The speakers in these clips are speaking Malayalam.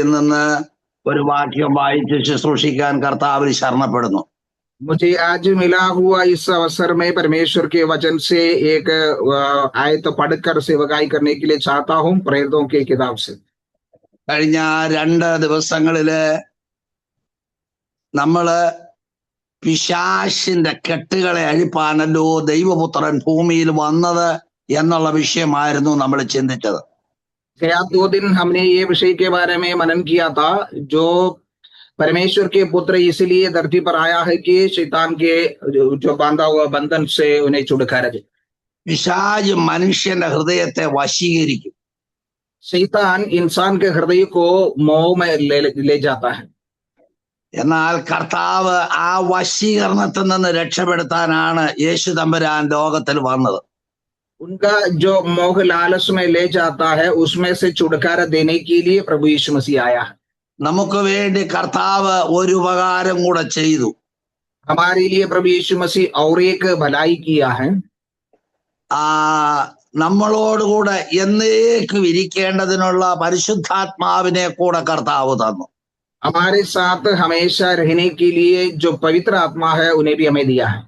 നിന്ന് ഒരു വാക്യം വായിച്ച് ശുശ്രൂഷിക്കാൻ കർത്താവിൽ ശരണപ്പെടുന്നു. मुझे आज मिला हुआ इस अवसर में परमेश्वर के वचन से एक आयत पढ़कर सेवकाई करने के लिए चाहता हूँ, प्रेरितों की किताब से। കഴിഞ്ഞ 2 ദിവസങ്ങളില് നമ്മള് പിശാചിന്റെ കെട്ടുകളെ അഴിപ്പാനല്ലോ ദൈവപുത്രൻ ഭൂമിയിൽ വന്നത് എന്നുള്ള വിഷയമായിരുന്നു നമ്മൾ ചിന്തിച്ചത്. गया 2 दिन हमने ये विषय के बारे में मनन किया था, जो परमेश्वर के पुत्र इसलिए धरती पर आया है कि शैतान के जो बांधा हुआ बंधन से उन्हें छुटकारा दे। പിശാച് മനുഷ്യന്റെ ഹൃദയത്തെ വശീകരിക്കും. शैतान इंसान के हृदय को मोह में ले जाता है। എന്നാൽ കർത്താവ് ആ വശീകരണത്തിൽ നിന്ന് രക്ഷപ്പെടുത്താനാണ് യേശു തമ്പുരാൻ ലോകത്തിൽ വന്നത്. उनका जो मोह लालच में ले जाता है, उसमें से छुटकारा देने के लिए प्रभु यीशु मसीह आया है। നമുക്ക് വേണ്ടി കർത്താവ് ഒരു ഉപകാരം കൂടെ ചെയ്തു. हमारे लिए प्रभु यीशु मसीह और एक भलाई किया है। നമ്മളോടുകൂടെ എന്നേക്കും ഇരിക്കേണ്ടതിനുള്ള പരിശുദ്ധാത്മാവിനെ കൂടെ കർത്താവ് തന്നു. हमारे साथ हमेशा रहने के लिए जो पवित्र आत्मा है, उन्हें भी हमें दिया है।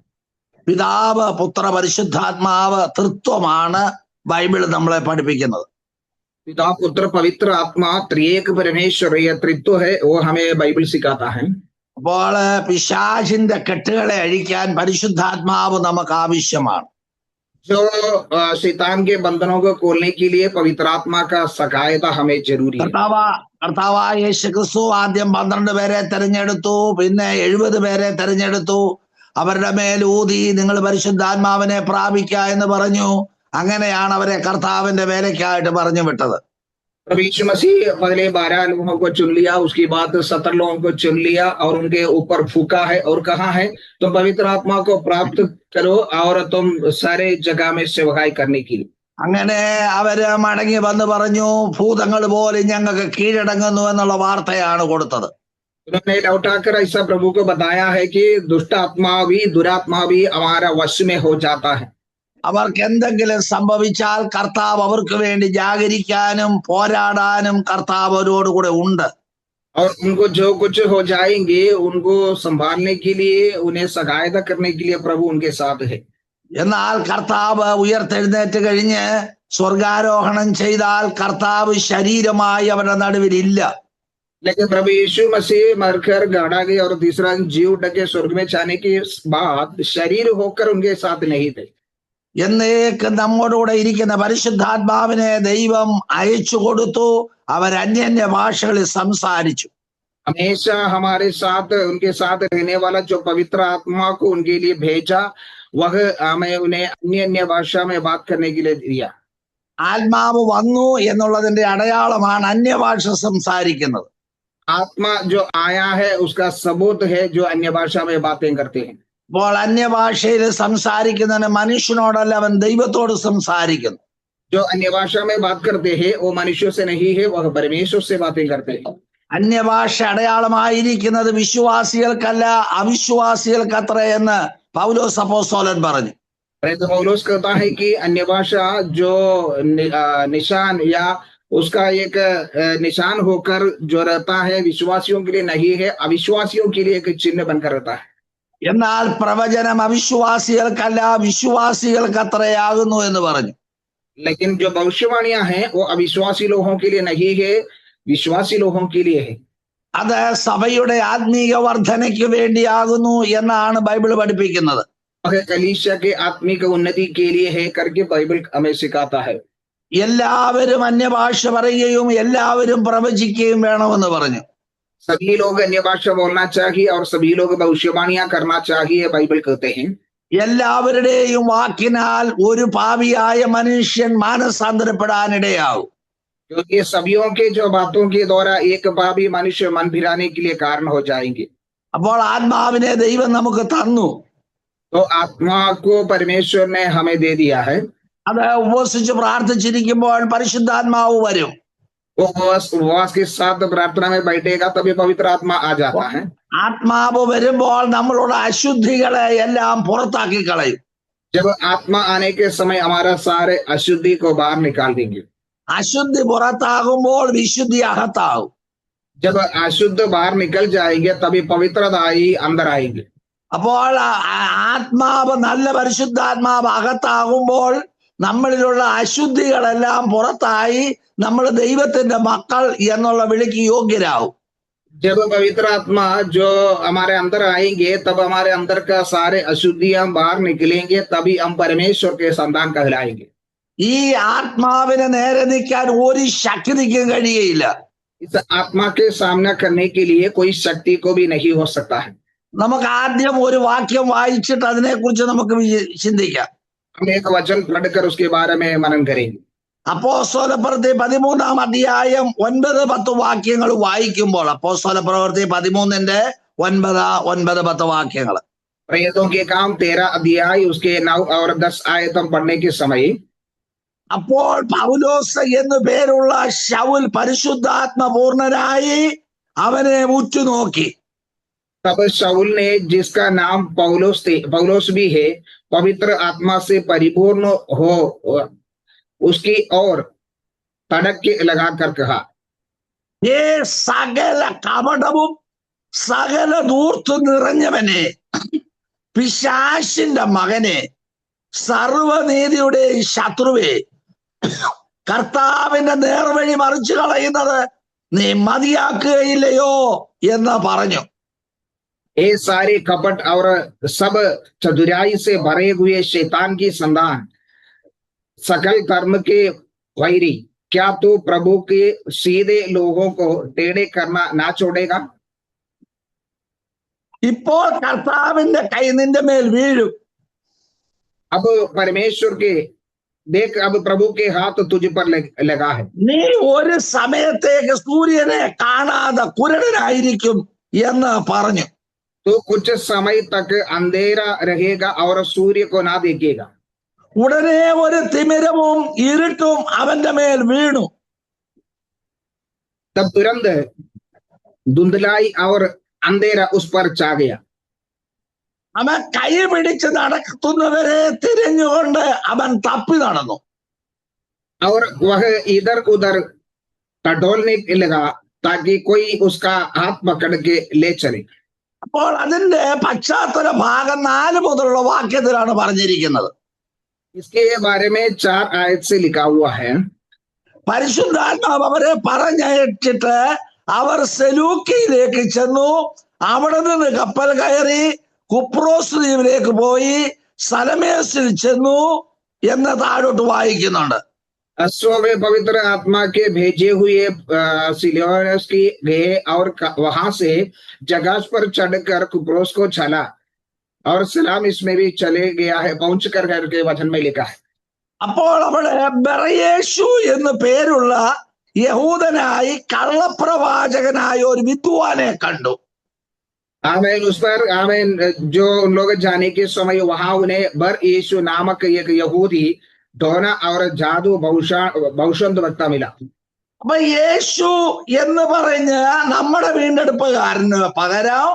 പിതാവ് പുത്ര പരിശുദ്ധാത്മാവ് തൃത്വമാണ് ബൈബിൾ നമ്മളെ പഠിപ്പിക്കുന്നത്. पिता पुत्र पवित्र आत्मा त्रिएक परमेश्वर यह त्रित्व है, वो हमें बाइबल सिखाता है। അപ്പോൾ പിശാചിന്റെ കെട്ടുകളെ അഴിക്കാൻ പരിശുദ്ധാത്മാവ് നമുക്ക് ആവശ്യമാണ്. जो शैतान के बंधनों को खोलने के लिए पवित्र आत्मा का सहायता हमें जरूरी है। കർത്താവായ യേശു ക്രിസ്തു ആദ്യം 12 പേരെ തെരഞ്ഞെടുത്തു, പിന്നെ 70 പേരെ തെരഞ്ഞെടുത്തു. അവരുടെ മേൽ ഊതി നിങ്ങൾ പരിശുദ്ധാത്മാവിനെ പ്രാപിക്കുക എന്ന് പറഞ്ഞു. അങ്ങനെയാണ് അവരെ കർത്താവിന്റെ വേലയ്ക്കായിട്ട് പറഞ്ഞു വിട്ടത്. प्रभु यीशु मसीह पहले 12 लोगों को चुन लिया, उसके बाद 17 लोगों को चुन लिया और उनके ऊपर फूका है और कहा है तुम पवित्र आत्मा को प्राप्त करो और तुम सारे जगह में सेवकाई करने के लिए। അങ്ങനെ അവര് മടങ്ങി വന്ന് പറഞ്ഞു, ഭൂതങ്ങൾ പോലെ ഞങ്ങൾക്ക് കീഴടങ്ങുന്നു എന്നുള്ള വാർത്തയാണ് കൊടുത്തത്. उन्होंने लौटाकर ऐसा प्रभु को बताया है कि दुष्ट आत्मा भी दुरात्मा भी हमारा वश में हो जाता है। അവർക്ക് എന്തെങ്കിലും സംഭവിച്ചാൽ കർത്താവ് അവർക്ക് വേണ്ടി ജാഗരിക്കാനും പോരാടാനും കർത്താവ് അവരോടുകൂടെ ഉണ്ട്. और उनको जो कुछ हो जाएंगे, उनको संभालने के लिए, उन्हें सहायता करने के लिए प्रभु उनके साथ है। എന്നാൽ കർത്താവ് ഉയർത്തെഴുന്നേറ്റ് കഴിഞ്ഞ് സ്വർഗാരോഹണം ചെയ്താൽ കർത്താവ് ശരീരമായി അവരുടെ നടുവിൽ ഇല്ല. लेकिन प्रभु यीशु मसीह मरकर गाड़ा गए और तीसरा जीव उठ के स्वर्ग में जाने के बाद शरीर होकर उनके साथ नहीं थे। എന്നേക്കും നമ്മോടുകൂടെ ഇരിക്കുന്ന പരിശുദ്ധാത്മാവിനെ ദൈവം അയച്ചു കൊടുത്തു. അവർ അന്യന്യ ഭാഷകളിൽ സംസാരിച്ചു. हमेशा हमारे साथ उनके साथ रहने वाला जो पवित्र आत्मा को उनके लिए भेजा, वह हमें उन्हें अन्य अन्य भाषा में बात करने के लिए दिया। ആത്മാവ് വന്നു എന്നുള്ളതിന്റെ അടയാളമാണ് അന്യഭാഷ സംസാരിക്കുന്നത്. आत्मा जो आया है उसका सबूत है जो अन्य भाषा में बातें करते हैं। അപ്പോൾ അന്യഭാഷയിൽ സംസാരിക്കുന്നതിന് മനുഷ്യനോടല്ല, അവൻ ദൈവത്തോട് സംസാരിക്കുന്നു. जो अन्य भाषा में बात करते हैं वो मनुष्यों से नहीं है, वह परमेश्वर से बातें करते हैं। അന്യഭാഷ അടയാളമായിരിക്കുന്നത് വിശ്വാസികൾക്കല്ല അവിശ്വാസികൾക്കത്ര എന്ന് പൗലോസ് അപ്പോസ്തലൻ പറഞ്ഞു. पौलुस कहता है कि अन्य भाषा जो निशान या उसका एक निशान होकर जो रहता है, विश्वासियों के लिए नहीं है, अविश्वासियों के लिए एक चिन्ह बनकर रहता है। എന്നാൽ പ്രവചനം അവിശ്വാസികൾക്കല്ല വിശ്വാസികൾക്കത്രയാകുന്നു എന്ന് പറഞ്ഞു. लेकिन जो भविष्यवाणियां हैं वो अविश्वासी लोगों के लिए नहीं है, विश्वासी लोगों के लिए है। അത് സഭയുടെ ആത്മീയ വർധനയ്ക്ക് വേണ്ടിയാകുന്നു എന്നാണ് ബൈബിൾ പഠിപ്പിക്കുന്നത്. कलीसिया के आत्मिक उन्नति के लिए है करके बाइबल हमें सिखाता है। എല്ലാവരും അന്യഭാഷ പറയുകയും എല്ലാവരും പ്രവചിക്കുകയും വേണമെന്ന് പറഞ്ഞു. सभी लोग अन्य भाषा बोलना चाहिए और सभी लोग भविष्यवाणियां करना चाहिए, बाइबल कहते हैं। എല്ലാവരുടെയും വാക്കിനാൽ ഒരു പാപിയായ മനുഷ്യൻ മാനസാന്തരപ്പെടാനിടയാവും. क्योंकि सभीयों के जो बातों के द्वारा एक पापी मनुष्य मन फिराने के लिए कारण हो जाएंगे। അപ്പോൾ ആത്മാവിനെ ദൈവം നമുക്ക് തന്നു. तो आत्मा को परमेश्वर ने हमें दे दिया है। അത് ഉപവസിച്ച് പ്രാർത്ഥിച്ചിരിക്കുമ്പോൾ പരിശുദ്ധാത്മാവ് വരും. वो उपवास के साथ प्रार्थना में बैठेगा तभी पवित्र आत्मा आ जाता है। ആത്മാവ് വരുമ്പോൾ നമ്മളുടെ അശുദ്ധികളെ എല്ലാം പുറത്താക്കി കളയും. जब आत्मा आने के समय हमारा सारे अशुद्धि को बाहर निकाल देंगे। അശുദ്ധി പുറത്താകുമ്പോൾ വിശുദ്ധി അകത്താകും. जब अशुद्ध बाहर निकल जाएंगे तभी पवित्रता ही अंदर आएगी। അപ്പോൾ ആത്മാവ്, നല്ല പരിശുദ്ധാത്മാവ് അകത്താകുമ്പോൾ നമ്മളിലുള്ള അശുദ്ധികളെല്ലാം പുറത്തായി നമ്മൾ ദൈവത്തിന്റെ മക്കൾ എന്നുള്ള വിളിക്ക് യോഗ്യരാകും. जब पवित्र आत्मा जो हमारे अंदर आएंगे तब हमारे अंदर का सारे अशुद्धियां बाहर निकलेंगे, तभी हम परमेश्वर के संतान कहलाएंगे। ഈ ആത്മാവിനെ നേരെ നിൽക്കാൻ ഒരു ശക്തിക്കും കഴിയയില്ല. इस आत्मा के सामना करने के लिए कोई शक्ति को भी नहीं हो सकता है। നമുക്ക് ആദ്യം ഒരു വാക്യം വായിച്ചിട്ട് അതിനെക്കുറിച്ച് നമുക്ക് ചിന്തിക്കാം. हम एक वचन पढ़कर उसके बारे में मनन करेंगे। അപ്പോസ്തലപ്രവൃത്തി 13-ാം അധ്യായം 9-10 വാക്യങ്ങൾ വായിക്കുമ്പോൾ, അപ്പോസ്തലപ്രവൃത്തി 13-ന്റെ 9-10 വാക്യങ്ങൾ, प्रेरितों के काम 13 अध्याय उसके 9 और 10 आयतम पढ़ने के समय, അപ്പോൾ പൗലോസ് എന്നു പേരുള്ള ശൗൽ പരിശുദ്ധാത്മപൂർണനായി അവനെ ഉറ്റുനോക്കി. तब शाऊल ने, जिसका नाम पौलोस भी है, पवित्र आत्मा से परिपूर्ण हो उसकी ओर तड़क के लगाकर कहा, ഏ സകല കപടവും സകല ധൂർത്തും നിറഞ്ഞവനെ, പിശാചിന്റെ മകനെ, സർവനീതിയുടെ ശത്രുവേ, കർത്താവിന്റെ നേർവഴി മറിച്ചു കളയുന്നത് നീ മതിയാക്കുകയില്ലയോ എന്ന് പറഞ്ഞു. ये सारे कपट और सब चतुराई से भरे हुए शैतान की संतान, सकल कर्म के वैरी, क्या तू प्रभु के सीधे लोगों को टेढ़े करना ना छोड़ेगा? ഇപ്പോൾ കർത്താവിന്റെ കൈ നിന്റെ മേൽ വീഴും. अब परमेश्वर के देख, अब प्रभु के हाथ तुझ पर लगा है। നീ ഒരു സമയത്തേക്ക് സൂര്യനെ കാണാതെ കുരുടനായിരിക്കും എന്ന് പറഞ്ഞു. तो कुछ समय तक अंधेरा रहेगा और सूर्य को ना देखेगा। ഉടനെ ഒരു തിമിരവും ഇരുട്ടും അവന്റെ മേൽ വീണു. तब तुरंत धुंधलाई और अंधेरा उस पर छा गया। അവൻ കൈ പിടിച്ച് നടത്തുന്നവരെ തിരിഞ്ഞുകൊണ്ട് അവൻ തപ്പി നടന്നു. और वह इधर उधर टटोलने लगा ताकि कोई उसका हाथ पकड़ के ले चले। അപ്പോൾ അതിന്റെ പശ്ചാത്തല ഭാഗം 4 മുതലുള്ള വാക്യത്തിലാണ് പറഞ്ഞിരിക്കുന്നത്. इसके बारे में 4 आयत से लिखा हुआ है, പരിശുദ്ധാത്മാവ് അവരെ പറഞ്ഞയച്ചിട്ട് അവർ സെലൂക്കിയിലേക്ക് ചെന്നു. അവിടെ നിന്ന് കപ്പൽ കയറി കുപ്രോസ് ദ്വീപിലേക്ക് പോയി സലമേസിൽ ചെന്നു എന്ന് താഴോട്ട് വായിക്കുന്നുണ്ട്. अश्व वे पवित्र आत्मा के भेजे हुए सिलियोनस की गए और वहां से जहाज पर चढ़कर कुप्रोस को चला और सलाम इसमें भी चले गया है, पहुंच कर के वचन में लिखा है। അപ്പോൾ അവിടെ ബെറയേശു എന്ന് പേരുള്ള യഹൂദനായി കള്ളപ്രവാചകനായ ഒരു വിദ്വാനെ കണ്ടു. आमेन। उस पर आमेन, जो उन लोग जाने के समय वहां उन्हें बर यीशु नामक एक यहूदी डोना और जादू भविष्यवक्ता वक्ता मिला। അപ്പൊ യേശു എന്ന് പറഞ്ഞ് നമ്മുടെ വീണ്ടെടുപ്പുകാരന് പകരം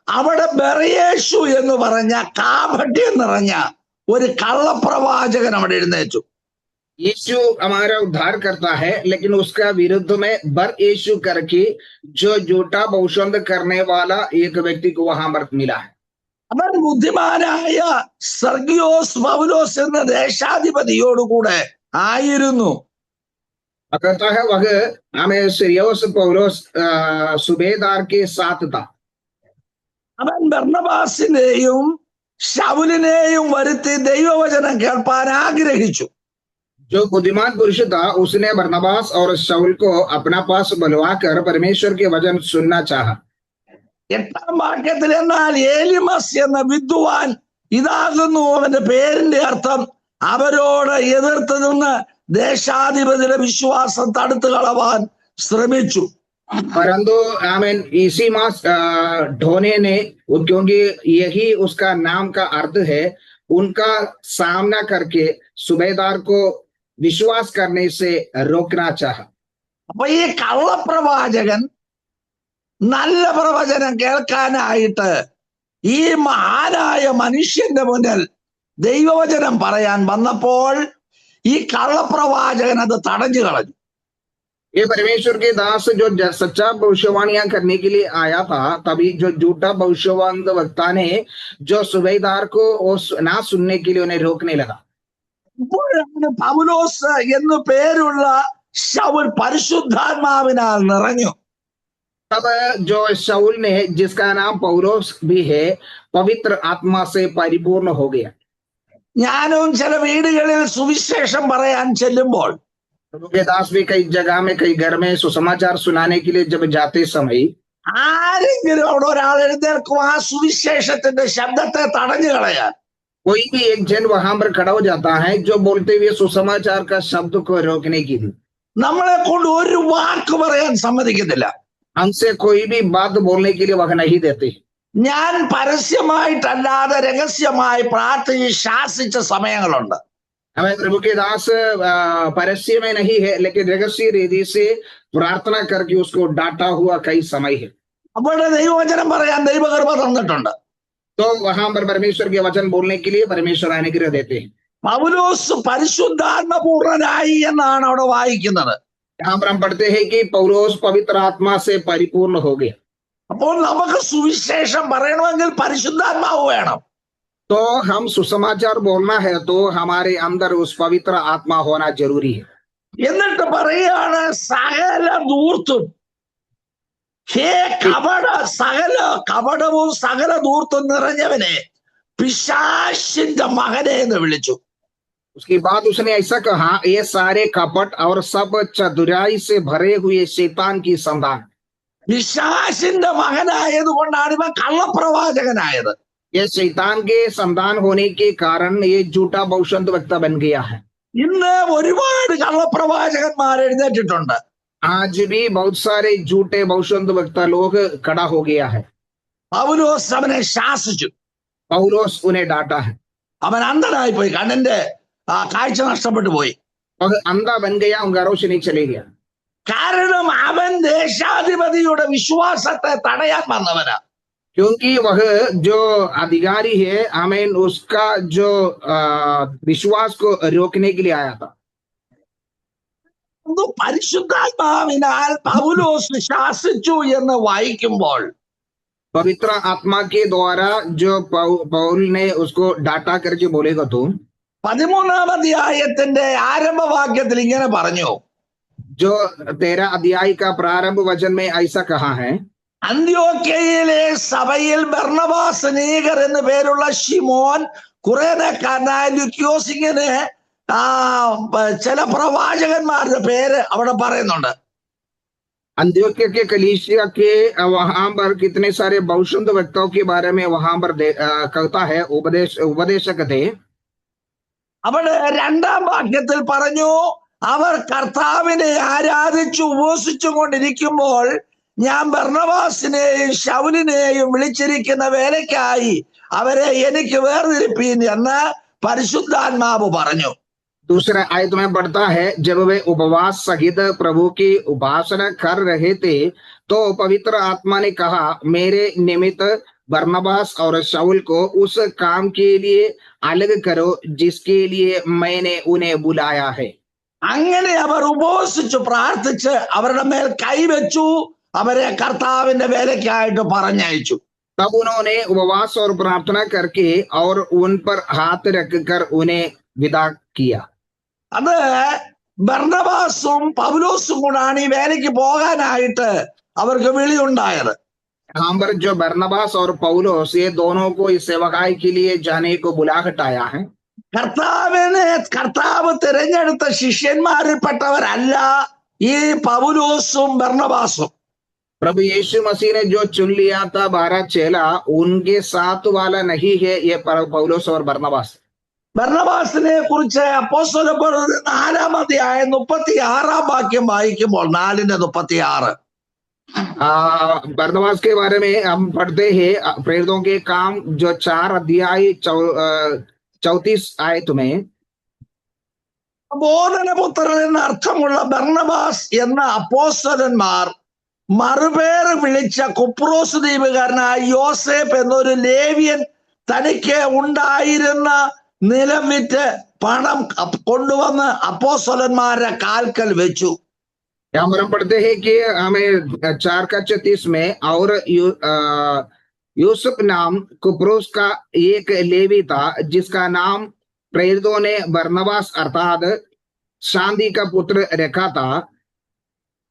അവിടെ ബെറയേശു എന്ന് പറഞ്ഞ കാപട്യം നിറഞ്ഞ ഒരു കള്ളപ്രവാചകൻ അവിടെ എഴുന്നേറ്റു. यीशु हमारा उद्धार करता है, लेकिन उसका विरुद्ध में बर यीशु करके जो झूठा भविष्यवाणी करने वाला एक व्यक्ति को वहां पर मिला है। അവൻ ബുദ്ധിമാനായ സെർഗിയോസ് പൗലോസ് എന്ന ദേശാധിപതിയോടുകൂടെ ആയിരുന്നു. कहता है वह हमें सिरियोस पौलोस सुबेदार के साथ था। അവൻ ബർന്നബാസിനെയും ശൗലിനെയും വരുത്തി ദൈവവചനം കേൾപ്പാൻ ആഗ്രഹിച്ചു. जो बुद्धिमान पुरुष था उसने बरनबास और शाऊल को अपना पास बुलवाकर परमेश्वर के वचन सुनना चाहा। 8-ാം വാക്യത്തിൽ, എന്നാൽ ഏലിമസ് എന്ന വിദ്വാൻ, ഇതാകുന്നു അവന്റെ പേരിന്റെ അർത്ഥം, അവരോട് എതിർത്ത് നിന്ന് ദേശാധിപതിയുടെ വിശ്വാസം തടുത്തു കളവാൻ ശ്രമിച്ചു. परंतु आमीन इसी मास ढोने ने, क्योंकि यही उसका नाम का अर्थ है, उनका सामना करके सुबेदार को विश्वास करने से रोकना चाहा। അപ്പൊ ഈ കള്ളപ്രവാചകൻ നല്ല പ്രവചനം കേൾക്കാനായിട്ട് ഈ മഹാനായ മനുഷ്യന്റെ മുന്നിൽ ദൈവവചനം പറയാൻ വന്നപ്പോൾ ഈ കള്ളപ്രവാചകൻ അത് തടഞ്ഞു കളഞ്ഞു. ये परमेश्वर के दास जो सच्चा भविष्यवाणियां करने के लिए आया था, तभी जो झूठा भविष्यवाण वक्ता ने जो सुबेदार को वो ना सुनने के लिए उन्हें रोकने लगा। അപ്പോഴാണ് പൗലോസ് എന്ന് പേരുള്ള ശൗൽ പരിശുദ്ധാത്മാവിനാൽ നിറഞ്ഞു. तब जो शाऊल ने, जिसका नाम पौलोस भी है, पवित्र आत्मा से परिपूर्ण हो गया। ഞാനും ചില വീടുകളിൽ സുവിശേഷം പറയാൻ ചെല്ലുമ്പോൾ प्रभु के दास भी कई जगह में, कई घर में सुसमाचार सुनाने के लिए जब जाते समय ആരെങ്കിലും അവിടെ ഒരാൾ എഴുന്നേൽക്കും ആ സുവിശേഷത്തിന്റെ ശബ്ദത്തെ തടഞ്ഞു കളയാൻ. कोई भी एक जन वहां पर खड़ा हो जाता है जो बोलते हुए सुसमाचार का शब्द को रोकने के लिए। നമ്മളെ കൊണ്ട് ഒരു വാക്ക് പറയാൻ സമ്മതിക്കത്തില്ല. हमसे कोई भी बात बोलने के लिए वह नहीं देते। ഞാൻ പരസ്യമായിട്ടല്ലാതെ രഹസ്യമായി പ്രാർത്ഥിച്ച് ശാസിച്ച സമയങ്ങളുണ്ട്. हमें प्रभु के दास परस्य में नहीं है, लेकिन रहस्य रीति से प्रार्थना करके उसको डांटा हुआ कई समय है। അപ്പോൾ ദൈവവചനം പറയാൻ ദൈവകൃപ തന്നിട്ടുണ്ട്. तो वहां पर परमेश्वर के वचन बोलने के लिए परमेश्वर अनुग्रह देते हैं। പൗലോസ് പരിശുദ്ധാത്മപൂർണനായി എന്നാണ് അവിടെ വായിക്കുന്നത്. यहाँ पर हम पढ़ते हैं कि पौलोस पवित्र आत्मा से परिपूर्ण हो गया। അപ്പോൾ നമുക്ക് സുവിശേഷം പറയണമെങ്കിൽ പരിശുദ്ധാത്മാവ് വേണം. तो हम सुसमाचार बोलना है तो हमारे अंदर उस पवित्र आत्मा होना जरूरी है। എന്നിട്ട് പറയാണ് സകല ധൂർത്തും, ഹേ സകല കപടവും സകല ധൂർത്തും നിറഞ്ഞവനെ പിശാചിന്റെ മകനെ എന്ന് വിളിച്ചു. उसके बाद उसने ऐसा कहा, ये सारे कपट और सब चतुराई से भरे हुए शैतान की संतान। പിശാചിന്റെ മകനായതുകൊണ്ടാണ് ഇവൻ കള്ളപ്രവാചകനായത്. ये शैतान के संतान होने के कारण ये झूठा भविष्यवाणी वक्ता बन गया है। ഇന്ന് ഒരുപാട് കള്ളപ്രവാചകന്മാർ എഴുന്നേറ്റിട്ടുണ്ട്. आज भी बहुत सारे झूठे भविष्यवाणी वक्ता लोग खड़ा हो गया है। പൗലോസ് അവനെ ശാസിച്ചു. पौलोस उन्हें डांटा है। അവൻ അന്ധനായി പോയി, കണ്ണിന്റെ കാഴ്ച നഷ്ടപ്പെട്ടു പോയി. वह अंधा बन गया, उनका रोशनी चले गया। കാരണം അവൻ ദേശാധിപതിയുടെ വിശ്വാസത്തെ തടയാൻ വന്നവനാ. क्योंकि वह जो अधिकारी है, हमें उसका जो विश्वास को रोकने के लिए आया था। പരിശുദ്ധാത്മാവിനാൽ പൗലോസ് ശാസിച്ചു എന്ന് വായിക്കുമ്പോൾ पवित्र आत्मा के द्वारा जो पौल ने उसको डांटा करके बोलेगा तो 13-ാം അധ്യായത്തിന്റെ ആരംഭവാക്യത്തിൽ ഇങ്ങനെ പറഞ്ഞു. जो 13 अध्याय का प्रारंभ वचन में ऐसा कहा है, അന്ത്യോക്യയിലെ സഭയിൽ ബർന്നബാസ് നീഗർ എന്ന് പേരുള്ള ശിമോൻ കുറേനക്കാരനായ ലുക്യോസ് ഇങ്ങനെ ചില പ്രവാചകന്മാരുടെ പേര് അവിടെ പറയുന്നുണ്ട്. अंत्योक्या के कलीसिया के वहां पर कितने सारे भविष्यवाणी वक्ताओं के बारे में वहां पर कहता है, उपदेशक थे। അവിടെ 2-ാം വാക്യത്തിൽ പറഞ്ഞു, അവർ കർത്താവിനെ ആരാധിച്ചു ഉപവസിച്ചും കൊണ്ടിരിക്കുമ്പോൾ ഞാൻ ബർന്നബാസിനെയും ശൗലിനെയും വിളിച്ചിരിക്കുന്ന വേലയ്ക്കായി അവരെ എനിക്ക് വേർതിരിപ്പീൻ എന്ന് പരിശുദ്ധാത്മാവ് പറഞ്ഞു. दूसरा आयत में पढ़ता है, जब वे उपवास सहित प्रभु की उपासना कर रहे थे तो पवित्र आत्मा ने कहा, मेरे निमित्त बरनबास और शाऊल को उस काम के लिए अलग करो जिसके लिए मैंने उन्हें बुलाया है। അങ്ങനെ അവർ ഉപവസിച്ചു പ്രാർത്ഥിച്ച് അവരുടെ മേൽ കൈവച്ചു അവരെ കർത്താവിന്റെ വേലയ്ക്കായിട്ട് പറഞ്ഞയച്ചു. तब उन्होंने उपवास और प्रार्थना करके और उन पर हाथ रखकर उन्हें विदा किया। അത് ബർന്നബാസും പൗലോസും കൂടാണ് ഈ വേലയ്ക്ക് പോകാനായിട്ട് അവർക്ക് വിളിയുണ്ടായത്. यहाँ पर जो बरनबास और पौलोस, ये दोनों को इस सेवकाई के लिए जाने को बुलाहट आया है। കർത്താവ് തിരഞ്ഞെടുത്ത ശിഷ്യന്മാരിൽപ്പെട്ടവരല്ല ഈ പൗലോസും ബർന്നബാസും. प्रभु यीशु मसीह ने जो चुन लिया था 12 चेला, उनके साथ वाला नहीं है ये पौलोस और बरनबास। ബർന്നബാസിനെ കുറിച്ച് അപ്പോസ്തലപ്രവൃത്തി 4-ാം അധ്യായം 36-ാം വാക്യം വായിക്കുമ്പോൾ 4:36 बरनबास के बारे में हम पढ़ते हैं प्रेरितों के काम जो 4 अध्याय 34 आयत में, ബോധനപുത്രൻ എന്ന അർത്ഥമുള്ള ബർന്നബാസ് എന്ന അപ്പോസ്തലന്മാർ മറുപേര് വിളിച്ച കുപ്രോസ് ദ്വീപുകാരനായ യോസേഫ് എന്നൊരു ലേവ്യൻ തനിക്ക് ഉണ്ടായിരുന്ന നിലം വിറ്റ് പണം കൊണ്ടുവന്ന് അപ്പോസ്തലന്മാരുടെ കാൽക്കൽ വെച്ചു. यहाँ पर हम पढ़ते हैं कि हमें 4:36 में, और यूसुफ नाम कुप्रोस का एक लेवी था, जिसका नाम प्रेरितों ने बरनबास अर्थात शांति का पुत्र रखा था।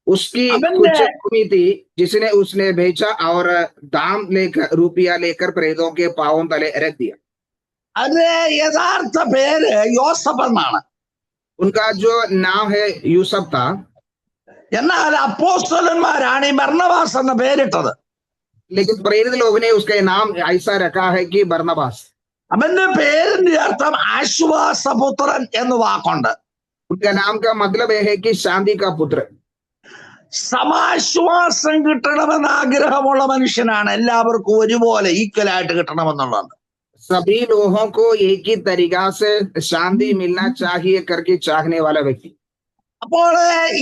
उसकी അവന്റെ कुछ भूमि थी जिसने उसने बेचा और दाम लेकर रुपया लेकर प्रेरितों के पांवों तले रख दिया। അത് യഥാർത്ഥ പേര് യോസഫ് എന്നാണ്. उनका जो नाम है यूसुफ था, എന്നാൽ അപ്പോസ്തലന്മാരാണ് ഈ ബർന്നബാസ് എന്ന പേരിട്ടത്. लेकिन प्रेरित लोगों ने उसका नाम ऐसा रखा है कि बरनबास। അവന്റെ പേരിന്റെ അർത്ഥം ആശ്വാസപുത്രൻ എന്ന് വാക്കുണ്ട്. उनका नाम का मतलब यह है कि शांति का पुत्र। സമാശ്വാസം കിട്ടണമെന്ന് ആഗ്രഹമുള്ള മനുഷ്യനാണ് എല്ലാവർക്കും ഒരുപോലെ ഈക്വൽ ആയിട്ട് കിട്ടണമെന്നുള്ളത്. सभी लोगों को एक ही तरीका से शांति मिलना चाहिए करके चाहने वाला व्यक्ति। അപ്പോൾ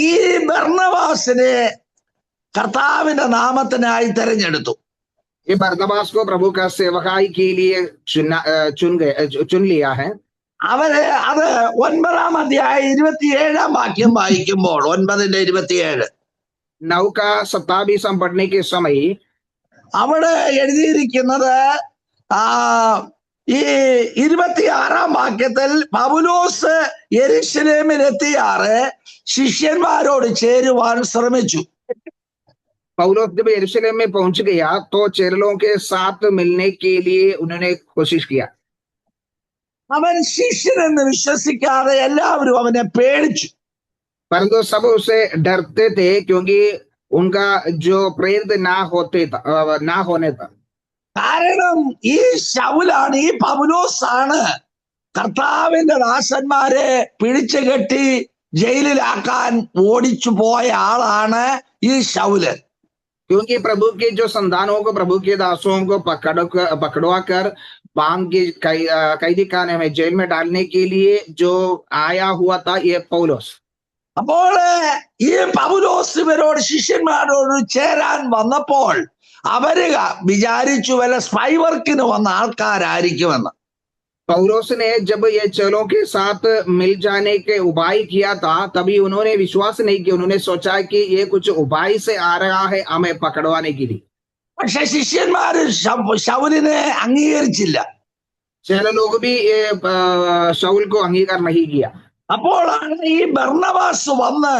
ഈ ബർന്നബാസിനെ കർത്താവിന്റെ നാമത്തിനായി തെരഞ്ഞെടുത്തു. ये बरनबास को प्रभु का सेवकाई के लिए चुन लिया है। അവര് അത് 9-ാം അധ്യായം 27-ാം വാക്യം വായിക്കുമ്പോൾ 9:27 9 का 27 हम पढ़ने के समय അവിടെ എഴുതിയിരിക്കുന്നത് ഈ 26-ാം വാക്യത്തിൽ പൗലോസ് യെരൂശലേമിലെത്തിയാറ് ശിഷ്യന്മാരോട് ചേരുവാൻ ശ്രമിച്ചു. पौलुस जब यरूशलेम में पहुंच गया तो चेलों के साथ मिलने के लिए उन्होंने कोशिश किया। അവൻ ശിഷ്യനെന്ന് വിശ്വസിക്കാതെ എല്ലാവരും അവനെ പേടിച്ചു. परंतु सब उसे डरते थे क्योंकि उनका जो प्रेरित ना होने था। കാരണം ഈ ശൗലാണ്, ഈ പൗലോസാണ് കർത്താവിന്റെ ദാസന്മാരെ പിടിച്ചു കെട്ടി ജയിലിലാക്കാൻ ഓടിച്ചു പോയ ആളാണ് ഈ ശൗല്. क्योंकि प्रभु के जो संतानों को, प्रभु के दासों को पकड़वा कर बांध के कैदी खाने में, जेल में डालने के लिए जो आया हुआ था ये पौलुस। അപ്പോൾ ഈ പൗലോസ് ഇവരോട് ശിഷ്യന്മാരോട് ചേരാൻ വന്നപ്പോൾ അവര് വിചാരിച്ചു വല്ല സ്പൈ വർക്കിന് വന്ന ആൾക്കാരായിരിക്കുമെന്ന്. पौलुस ने जब ये चेलों के साथ मिल जाने के उपाय किया था तभी उन्होंने विश्वास नहीं किया। उन्होंने सोचा कि ये कुछ उपाय से आ रहा है हमें पकड़वाने के लिए। പക്ഷെ ശിഷ്യന്മാര് ശൗലിനെ അംഗീകരിച്ചില്ല. चेले लोग भी ये शाऊल को अंगीकार नहीं किया। അപ്പോഴാണ് ഈ ബർന്നബാസ് വന്ന്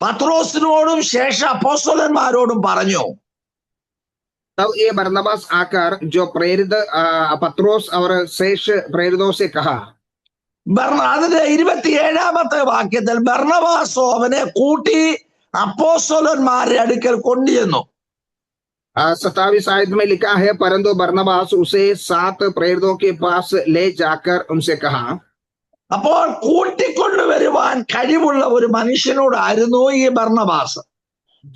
പത്രോസിനോടും ശേഷം അപ്പോസ്തലന്മാരോടും പറഞ്ഞു. तब ये बरनबास आकर जो प्रेरित पत्रोस और शेष प्रेरितों से कहा। അതിന്റെ 27-ാമത്തെ വാക്യത്തിൽ ബർന്നബാസോ അവനെ കൂട്ടി അപ്പോസ്തലന്മാരുടെ അടുക്കൽ കൊണ്ടുചെന്നു. 27 आयत में लिखा है, परंतु बरनबास उसे 7 प्रेरितों के पास ले जाकर उनसे कहा। അപ്പോൾ കൂട്ടിക്കൊണ്ടുവരുവാൻ കഴിവുള്ള ഒരു മനുഷ്യനോടായിരുന്നു ഈ ബർന്നബാസ്.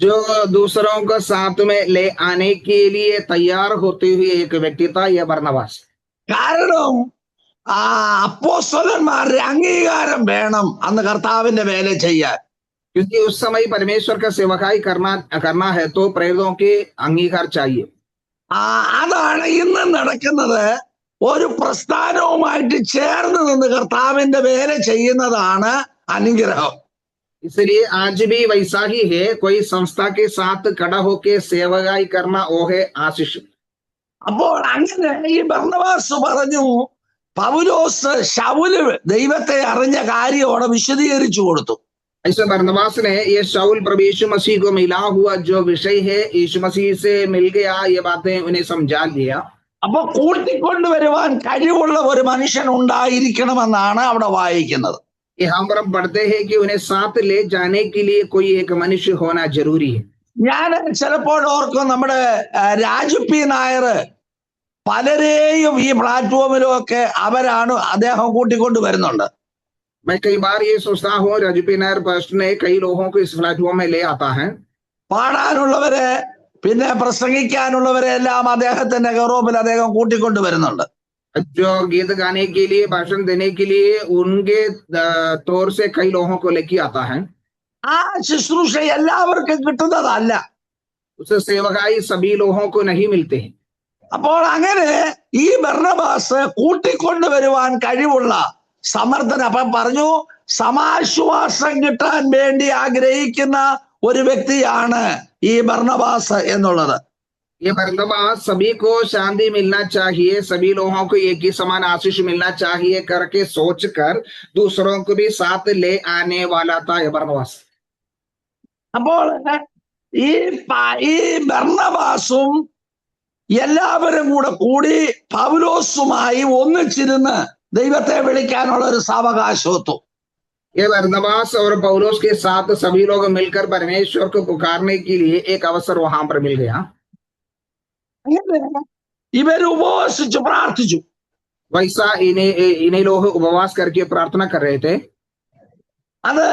जो दूसरों को साथ में ले आने के लिए तैयार होते हुए एक व्यक्ति था यह बरनबास। കാരണം അപ്പോസ്തലന്മാരുടെ അംഗീകാരം വേണം അന്ന് കർത്താവിന്റെ വേല ചെയ്യാൻ. क्योंकि उस समय परमेश्वर का सेवकाई करना है तो प्रेरितों के अंगीकार चाहिए। അതാണ് ഇന്ന് നടക്കുന്നത്. ഒരു പ്രസ്ഥാനവുമായിട്ട് ചേർന്ന് നിന്ന് കർത്താവിന്റെ വേല ചെയ്യുന്നതാണ് അനുഗ്രഹം. इसलिए आज भी वैसा ही है, कोई संस्था के साथ खड़ा होके सेवकाई करना वो है आशीष। അപ്പോൾ അങ്ങനെ ഈ ബർന്നബാസ് പറഞ്ഞു, പൗലോസ് ശൗല് ദൈവത്തെ അറിഞ്ഞ കാര്യം അവിടെ വിശദീകരിച്ചു കൊടുത്തു. ऐसे बरनबास ने ये शाऊल प्रभु यीशु मसीह को मिला हुआ जो विषय है, यीशु मसीह से मिल गया, ये बातें उन्हें समझा दिया। അപ്പൊ കൂട്ടിക്കൊണ്ടുവരുവാൻ കഴിവുള്ള ഒരു മനുഷ്യൻ ഉണ്ടായിരിക്കണമെന്നാണ് അവിടെ വായിക്കുന്നത്. हम पर पढ़ते हैं कि उन्हें साथ ले जाने के लिए कोई एक मनुष्य होना जरूरी है। ഞാൻ ചിലപ്പോൾ ഓർക്കും, നമ്മുടെ രാജു പി നായർ പലരെയും ഈ പ്ലാറ്റ്ഫോമിലും ഒക്കെ അദ്ദേഹം കൂട്ടിക്കൊണ്ട് വരുന്നുണ്ട്. मैं कई बार ये सोचता हूँ, राजू पी नायर पास्टर ने कई लोगों को इस प्लेटफॉर्म में ले आता है। പാടാനുള്ളവരെ പിന്നെ പ്രസംഗിക്കാനുള്ളവരെ എല്ലാം അദ്ദേഹത്തിന്റെ ഗൗരവത്തിൽ അദ്ദേഹം കൂട്ടിക്കൊണ്ട് വരുന്നുണ്ട്. जो गीत गाने के लिए, भाषण देने के लिए उनके तौर से कई लोगों को लेके आता है। ആ ശുശ്രൂഷ എല്ലാവർക്കും കിട്ടുന്നതല്ല. उस सेवकाई सभी लोगों को नहीं मिलते हैं। അപ്പോൾ അങ്ങനെ ഈ ബർന്നബാസ് കൂട്ടിക്കൊണ്ടുവരുവാൻ കഴിവുള്ള സമർത്ഥൻ. അപ്പം പറഞ്ഞു, സമാശ്വാസം കിട്ടാൻ വേണ്ടി ആഗ്രഹിക്കുന്ന ഒരു വ്യക്തിയാണ് ഈ ബർന്നബാസ് എന്നുള്ളത്. ये बरनबास सभी को शांति मिलना चाहिए, सभी लोगों को एक ही समान आशीष मिलना चाहिए करके सोचकर दूसरों को भी साथ ले आने वाला था ये बरनबास। അപ്പോൾ ഈ ബർന്നബാസും എല്ലാവരും കൂടി പൗലോസുമായി ഒന്നിച്ചിരുന്ന് ദൈവത്തെ വിളിക്കാനുള്ള ഒരു സാവകാശത്വം. ये बरनबास और पौलुस के साथ सभी लोग मिलकर परमेश्वर को पुकारने के लिए एक अवसर वहां पर मिल गया। ഇവര് ഉപവസിച്ചു പ്രാർത്ഥിച്ചു. वैसा इन्हें लोग उपवास करके प्रार्थना कर रहे थे। അത്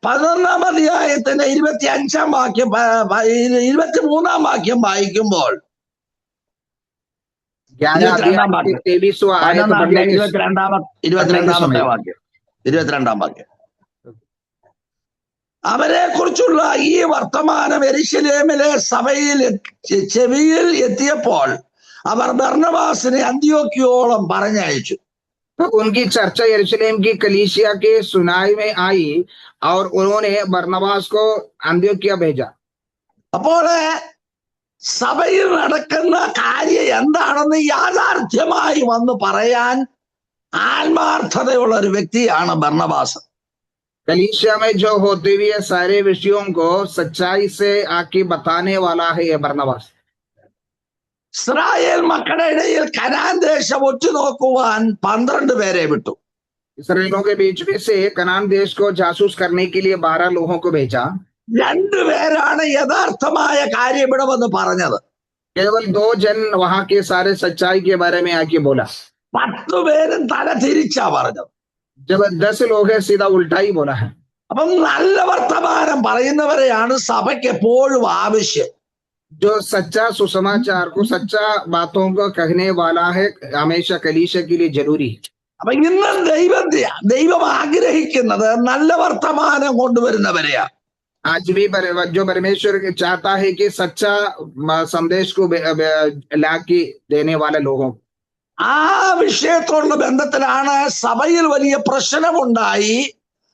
11-ാം അധ്യായത്തിന്റെ 25-ാം വാക്യം 23-ാം വാക്യം വായിക്കുമ്പോൾ 22-ാം വാക്യം അവരെ കുറിച്ചുള്ള ഈ വർത്തമാനം യെരൂശലേമിലെ സഭയിൽ ചെവിയിൽ എത്തിയപ്പോൾ അവർ ബർന്നബാസിനെ അന്ത്യോക്യയോളം പറഞ്ഞയച്ചു. तो उनकी चर्चा यरूशलेम की कलीसिया के सुनाई में आई और उन्होंने बरनबास को अंत्योक्या भेजा। അപ്പോൾ സഭയിൽ നടക്കുന്ന കാര്യം എന്താണെന്ന് യാഥാർത്ഥ്യമായി വന്ന് പറയാൻ ആത്മാർത്ഥതയുള്ള ഒരു വ്യക്തിയാണ് ബർന്നബാസ്. कलीसिया में जो होते हुए सारे विषयों को सच्चाई से आके बताने वाला है ये बरनबास। ഇസ്രായേൽ മക്കളുടെ ഇടയിൽ കനാൻ ദേശം ഒറ്റുനോക്കുവാൻ 12 പേരെ വിട്ടു. इसराइलियों के बीच में से कनान देश को जासूस करने के लिए 12 लोगों को भेजा। 2 പേരാണ് യഥാർത്ഥമായ കാര്യം ഇവിടെ വന്ന് പറഞ്ഞത്. केवल 2 जन वहां के सारे सच्चाई के बारे में आके बोला। 10 പേരും തല തിരിച്ചാ പറഞ്ഞത്. जब 10 लोग है सीधा उल्टा ही बोला है। അപ്പം നല്ല വർത്തമാനം പറയുന്നവരെയാണ് സഭയ്ക്ക് എപ്പോഴും ആവശ്യം. जो सच्चा सुसमाचार को सच्चा बातों को कहने वाला है हमेशा कलीसिया के लिए जरूरी है। അപ്പൊ ഇന്നും ദൈവം ആഗ്രഹിക്കുന്നത് നല്ല വർത്തമാനം കൊണ്ടുവരുന്നവരെയാ. आज भी जो परमेश्वर चाहता है कि सच्चा संदेश को लाके देने वाले लोगों। ആ വിഷയത്തോടുള്ള ബന്ധത്തിലാണ് സഭയിൽ വലിയ പ്രശ്നമുണ്ടായി.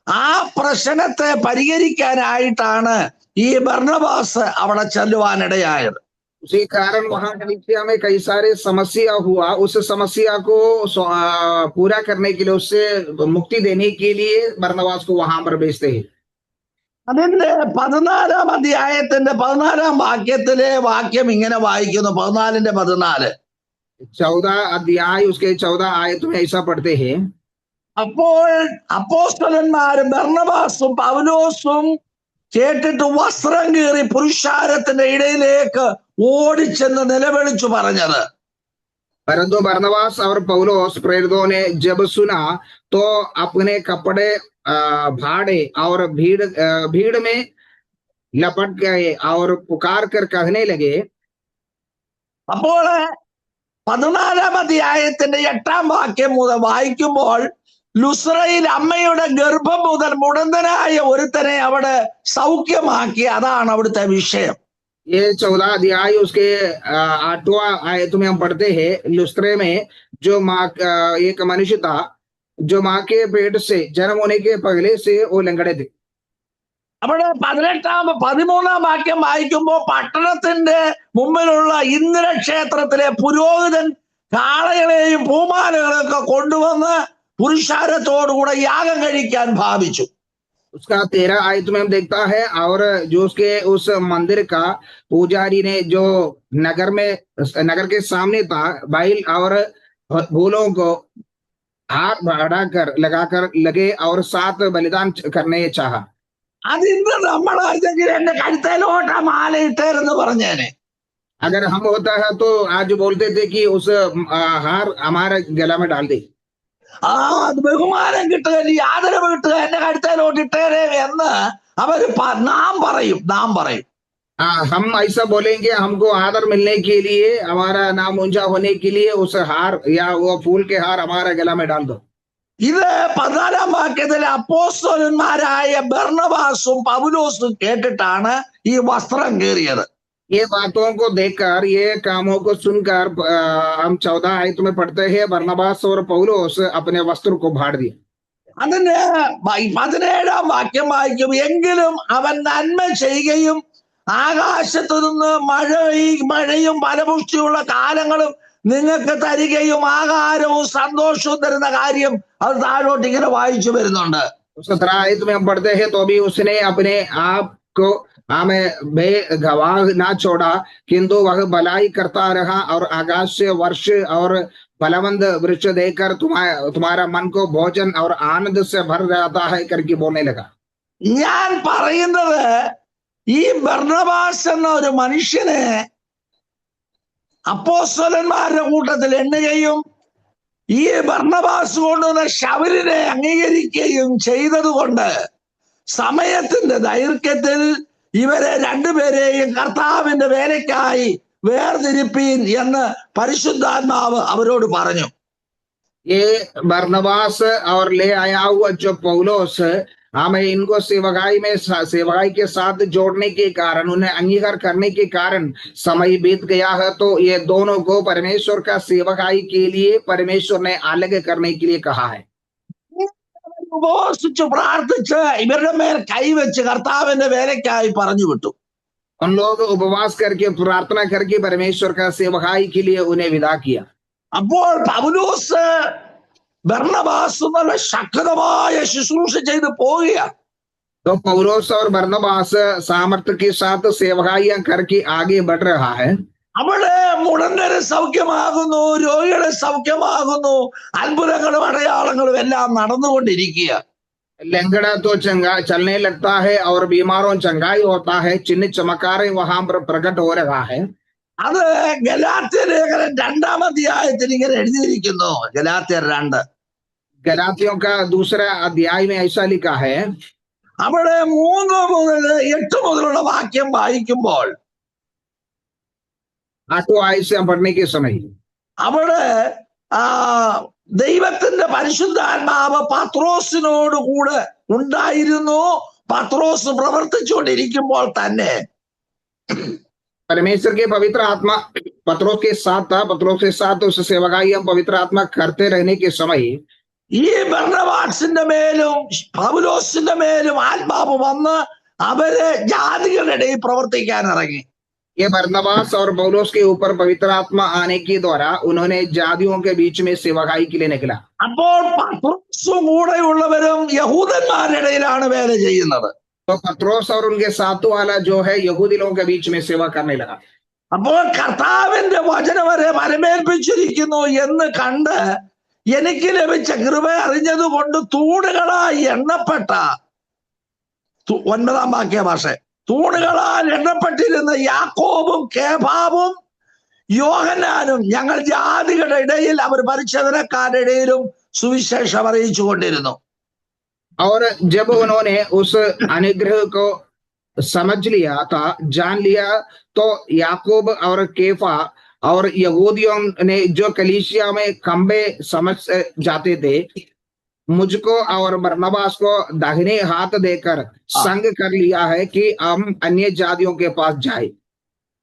ആ പ്രശ്നത്തെ പരിഹരിക്കാനായിട്ടാണ് ഈ ബർന്നബാസ് അവിടെ ചെല്ലുവാനിടയായത്. उसी कारण वहां कलीसिया में कई सारे समस्या हुआ। उस समस्या को पूरा करने के लिए, उससे मुक्ति देने के लिए बरनबास को वहां पर भेजते हैं। അതിന്റെ 14-ാം അധ്യായത്തിന്റെ 14-ാം വാക്യത്തിലെ വാക്യം ഇങ്ങനെ വായിക്കുന്നു. 14-14 14 अध्याय उसके 14 आयत में ऐसा पढ़ते हैं। അപ്പോൾ അപ്പോസ്തലന്മാരും ബർന്നബാസും പൗലോസും കേട്ടിട്ട് വസ്ത്രം കീറി പുരുഷാരത്തിന്റെ ഇടയിലേക്ക് ഓടിച്ചെന്ന് നിലവിളിച്ചു പറഞ്ഞത്. परंतु बरनबास और पौलुस प्रेरितों ने जब सुना तो अपने कपड़े फाड़े और भीड़ में लपट गए और पुकार कर कहने लगे। അപ്പോൾ 14-ാം അധ്യായത്തിന്റെ 8-ാം വാക്യം മുതൽ വായിക്കുമ്പോൾ ലുസ്രയിൽ അമ്മയുടെ ഗർഭം മുതൽ മുടന്തനായ ഒരുത്തനെ അവിടെ സൗഖ്യമാക്കി. അതാണ് അവിടുത്തെ വിഷയം. ये 14 अध्याय उसके 8वां आयत में हम पढ़ते हैं। लुस्त्रे में जो माँ एक मनुष्य था जो माँ के पेट से जन्म होने के पहले से वो लंगड़े थे। അവിടെ 13-ാം വാക്യം വായിക്കുമ്പോൾ പട്ടണത്തിന്റെ മുമ്പിലുള്ള ഇന്ദ്രക്ഷേത്രത്തിലെ പുരോഹിതൻ കാളകളെയും പൂമാലകളെയൊക്കെ കൊണ്ടുവന്ന് പുരുഷാരത്തോടുകൂടെ യാഗം കഴിക്കാൻ ഭാവിച്ചു. उसका 13 आयत में हम देखता है और जो उसके उस मंदिर का पुजारी ने जो नगर के सामने था बैल और फूलों को हाथ बढ़ाकर लगाकर लगे और 7 बलिदान करने चाहा। അതിന്ന് നമ്മളാണെങ്കിൽ എന്റെ കഴുത്തേലോട്ട മാല ഇട്ടേരെന്ന് പറഞ്ഞേനെ. अगर हम होता है तो आज बोलते थे कि उस हार हमारे गला में डाल दे। അത് ബഹുമാനം കിട്ടുക, ആദരവ് കിട്ടുക, എന്റെ കഴുത്തേലോട്ട് ഇട്ടേരെ എന്ന് അവര് നാം പറയും. हम ऐसा बोलेंगे, हमको आदर मिलने के लिए, हमारा नाम ऊंचा होने के लिए उस हार या वो फूल के हार हमारे गला में डाल दो। ഇത് 14-ാം വാക്യത്തിലെ അപ്പോസ്തലന്മാരായ ബർന്നബാസും പൗലോസും കേട്ടിട്ടാണ് ഈ വസ്ത്രം കീറിയത്. ये बातों को देखकर, ये कामों को सुनकर हम 14 आयत में पढ़ते हैं बरनबास और पौलुस अपने वस्त्र को फाड़ दिए। അതിന്റെ 17-ാം വാക്യം വായിക്കും. എങ്കിലും അവൻ നന്മ ചെയ്യുകയും ആകാശത്തു നിന്ന് മഴയും ഫലപുഷ്ടിയുള്ള കാലങ്ങളും നിങ്ങൾക്ക് തരികയും ആഹാരവും സന്തോഷവും തരുന്ന കാര്യം അത് താഴോട്ട് ഇങ്ങനെ വായിച്ചു വരുന്നുണ്ട്. 17 आयत में हम पढ़ते हैं, तो भी उसने अपने आप को हमें बेगवाह ना छोड़ा, किंतु वह भलाई करता रहा और आकाश से वर्ष और फलवंत वृक्ष देकर तुम्हारा मन को भोजन और आनंद से भर जाता है करके बोलने लगा. ഞാൻ പറയുന്നത് ഈ ബർന്നബാസ് എന്ന ഒരു മനുഷ്യനെ അപ്പോസ്തലന്മാരുടെ കൂട്ടത്തിൽ എണ്ണുകയും ഈ ബർന്നബാസ് കൊണ്ടുവന്ന ശൗലിനെ അംഗീകരിക്കുകയും ചെയ്തതുകൊണ്ട് സമയത്തിന്റെ ദൈർഘ്യത്തിൽ ഇവരെ രണ്ടുപേരെയും കർത്താവിന്റെ വേലയ്ക്കായി വേർതിരിപ്പീൻ എന്ന് പരിശുദ്ധാത്മാവ് അവരോട് പറഞ്ഞു. ये बरनबास और ले आया हुआ जो पौलोस, हमें इनको सेवकाई के साथ जोड़ने के कारण, उन्हें अंगीकार करने के कारण समय बीत गया है, तो ये दोनों को परमेश्वर का सेवकाई के लिए परमेश्वर ने अलग करने के लिए कहा है. ഉപവസിച്ച് പ്രാർത്ഥിച്ച് ഇവരുടെ മേൽ കൈവച്ച് കർത്താവിന്റെ വേലയ്ക്കായി പറഞ്ഞു വിട്ടു. उन लोग उपवास करके प्रार्थना करके परमेश्वर का सेवकाई के लिए उन्हें विदा किया. അപ്പോൾ പൗലോസ് ബർന്നബാസ് എന്നുള്ള ശക്തമായ ശുശ്രൂഷ ചെയ്ത് പോവുക. तो पौलोस और बरनबास सामर्थ्य के साथ सेवकाइयां करके आगे बढ़ रहा है. അവിടെ മുടന്തരെ സൗഖ്യമാകുന്നു, രോഗികളെ സൗഖ്യമാകുന്നു, അത്ഭുതങ്ങളും അടയാളങ്ങളും എല്ലാം നടന്നുകൊണ്ടിരിക്കുക. लंगड़ा तो चलने लगता है और बीमारों चंगाई होता है, चिन्ह चमत्कार वहां पर प्रकट हो रहा है. അത് ഗലാത്യ ലേഖനം 2-ാം അധ്യായത്തിൽ ഇങ്ങനെ എഴുതിയിരിക്കുന്നു. ഗലാത്യർ 2. गलातियों का दूसरा अध्याय में ऐसा लिखा है. അവിടെ 3 മുതൽ 8 മുതലുള്ള വാക്യം വായിക്കുമ്പോൾ 8 आयत से हम पढ़ने के समय അവിടെ ദൈവത്തിന്റെ പരിശുദ്ധാത്മാവ് പത്രോസിനോട് കൂടെ ഉണ്ടായിരുന്നു. പത്രോസ് പ്രവർത്തിച്ചുകൊണ്ടിരിക്കുമ്പോൾ തന്നെ परमेश्वर के पवित्र आत्मा पत्रोस के साथ था. पत्रोस के साथ उस सेवकाई हम पवित्र आत्मा करते रहने के समय ഈ ബർന്നബാസിന്റെ മേലും പൗലോസിന്റെ മേലും ആത്മാവ് വന്ന് അവര് ജാതികളുടെ ഇടയിൽ പ്രവർത്തിക്കാൻ ഇറങ്ങി. ये बरनबास और पौलोस के ऊपर पवित्र आत्मा आने के द्वारा उन्होंने जातियों के बीच में सेवकाई के लिए निकला. അപ്പോൾ പത്രോസും കൂടെയുള്ളവരും യഹൂദന്മാരുടെ ഇടയിലാണ് വേല ചെയ്യുന്നത്. तो पत्रोस और उनके साथ वाला जो है यहूदी लोगों के बीच में सेवा करने लगा. അപ്പോൾ കർത്താവിന്റെ വചനം വരെ പരമേൽപ്പിച്ചിരിക്കുന്നു എന്ന് കണ്ട് എനിക്ക് ലഭിച്ച കൃപ അറിഞ്ഞതുകൊണ്ട് തൂണുകളായി എണ്ണപ്പെട്ട 9-ാം വാക്യ ഭാഷ, തൂണുകളാൽ എണ്ണപ്പെട്ടിരുന്ന യാക്കോബും കേഫാവും യോഹന്നാനും ഞങ്ങൾ ജാതികളുടെ ഇടയിൽ അവർ പരിച്ഛേദനക്കാരുടെ ഇടയിലും സുവിശേഷം അറിയിച്ചു കൊണ്ടിരുന്നു. और जब उन्होंने उस अनुग्रह को समझ लिया था, जान लिया, तो याकूब और केफा और यहूदियों ने जो कलीसिया में खंबे समझ जाते थे, मुझको और बरनबास को दाहिने हाथ देकर संग कर लिया है कि हम अन्य जातियों के पास जाए.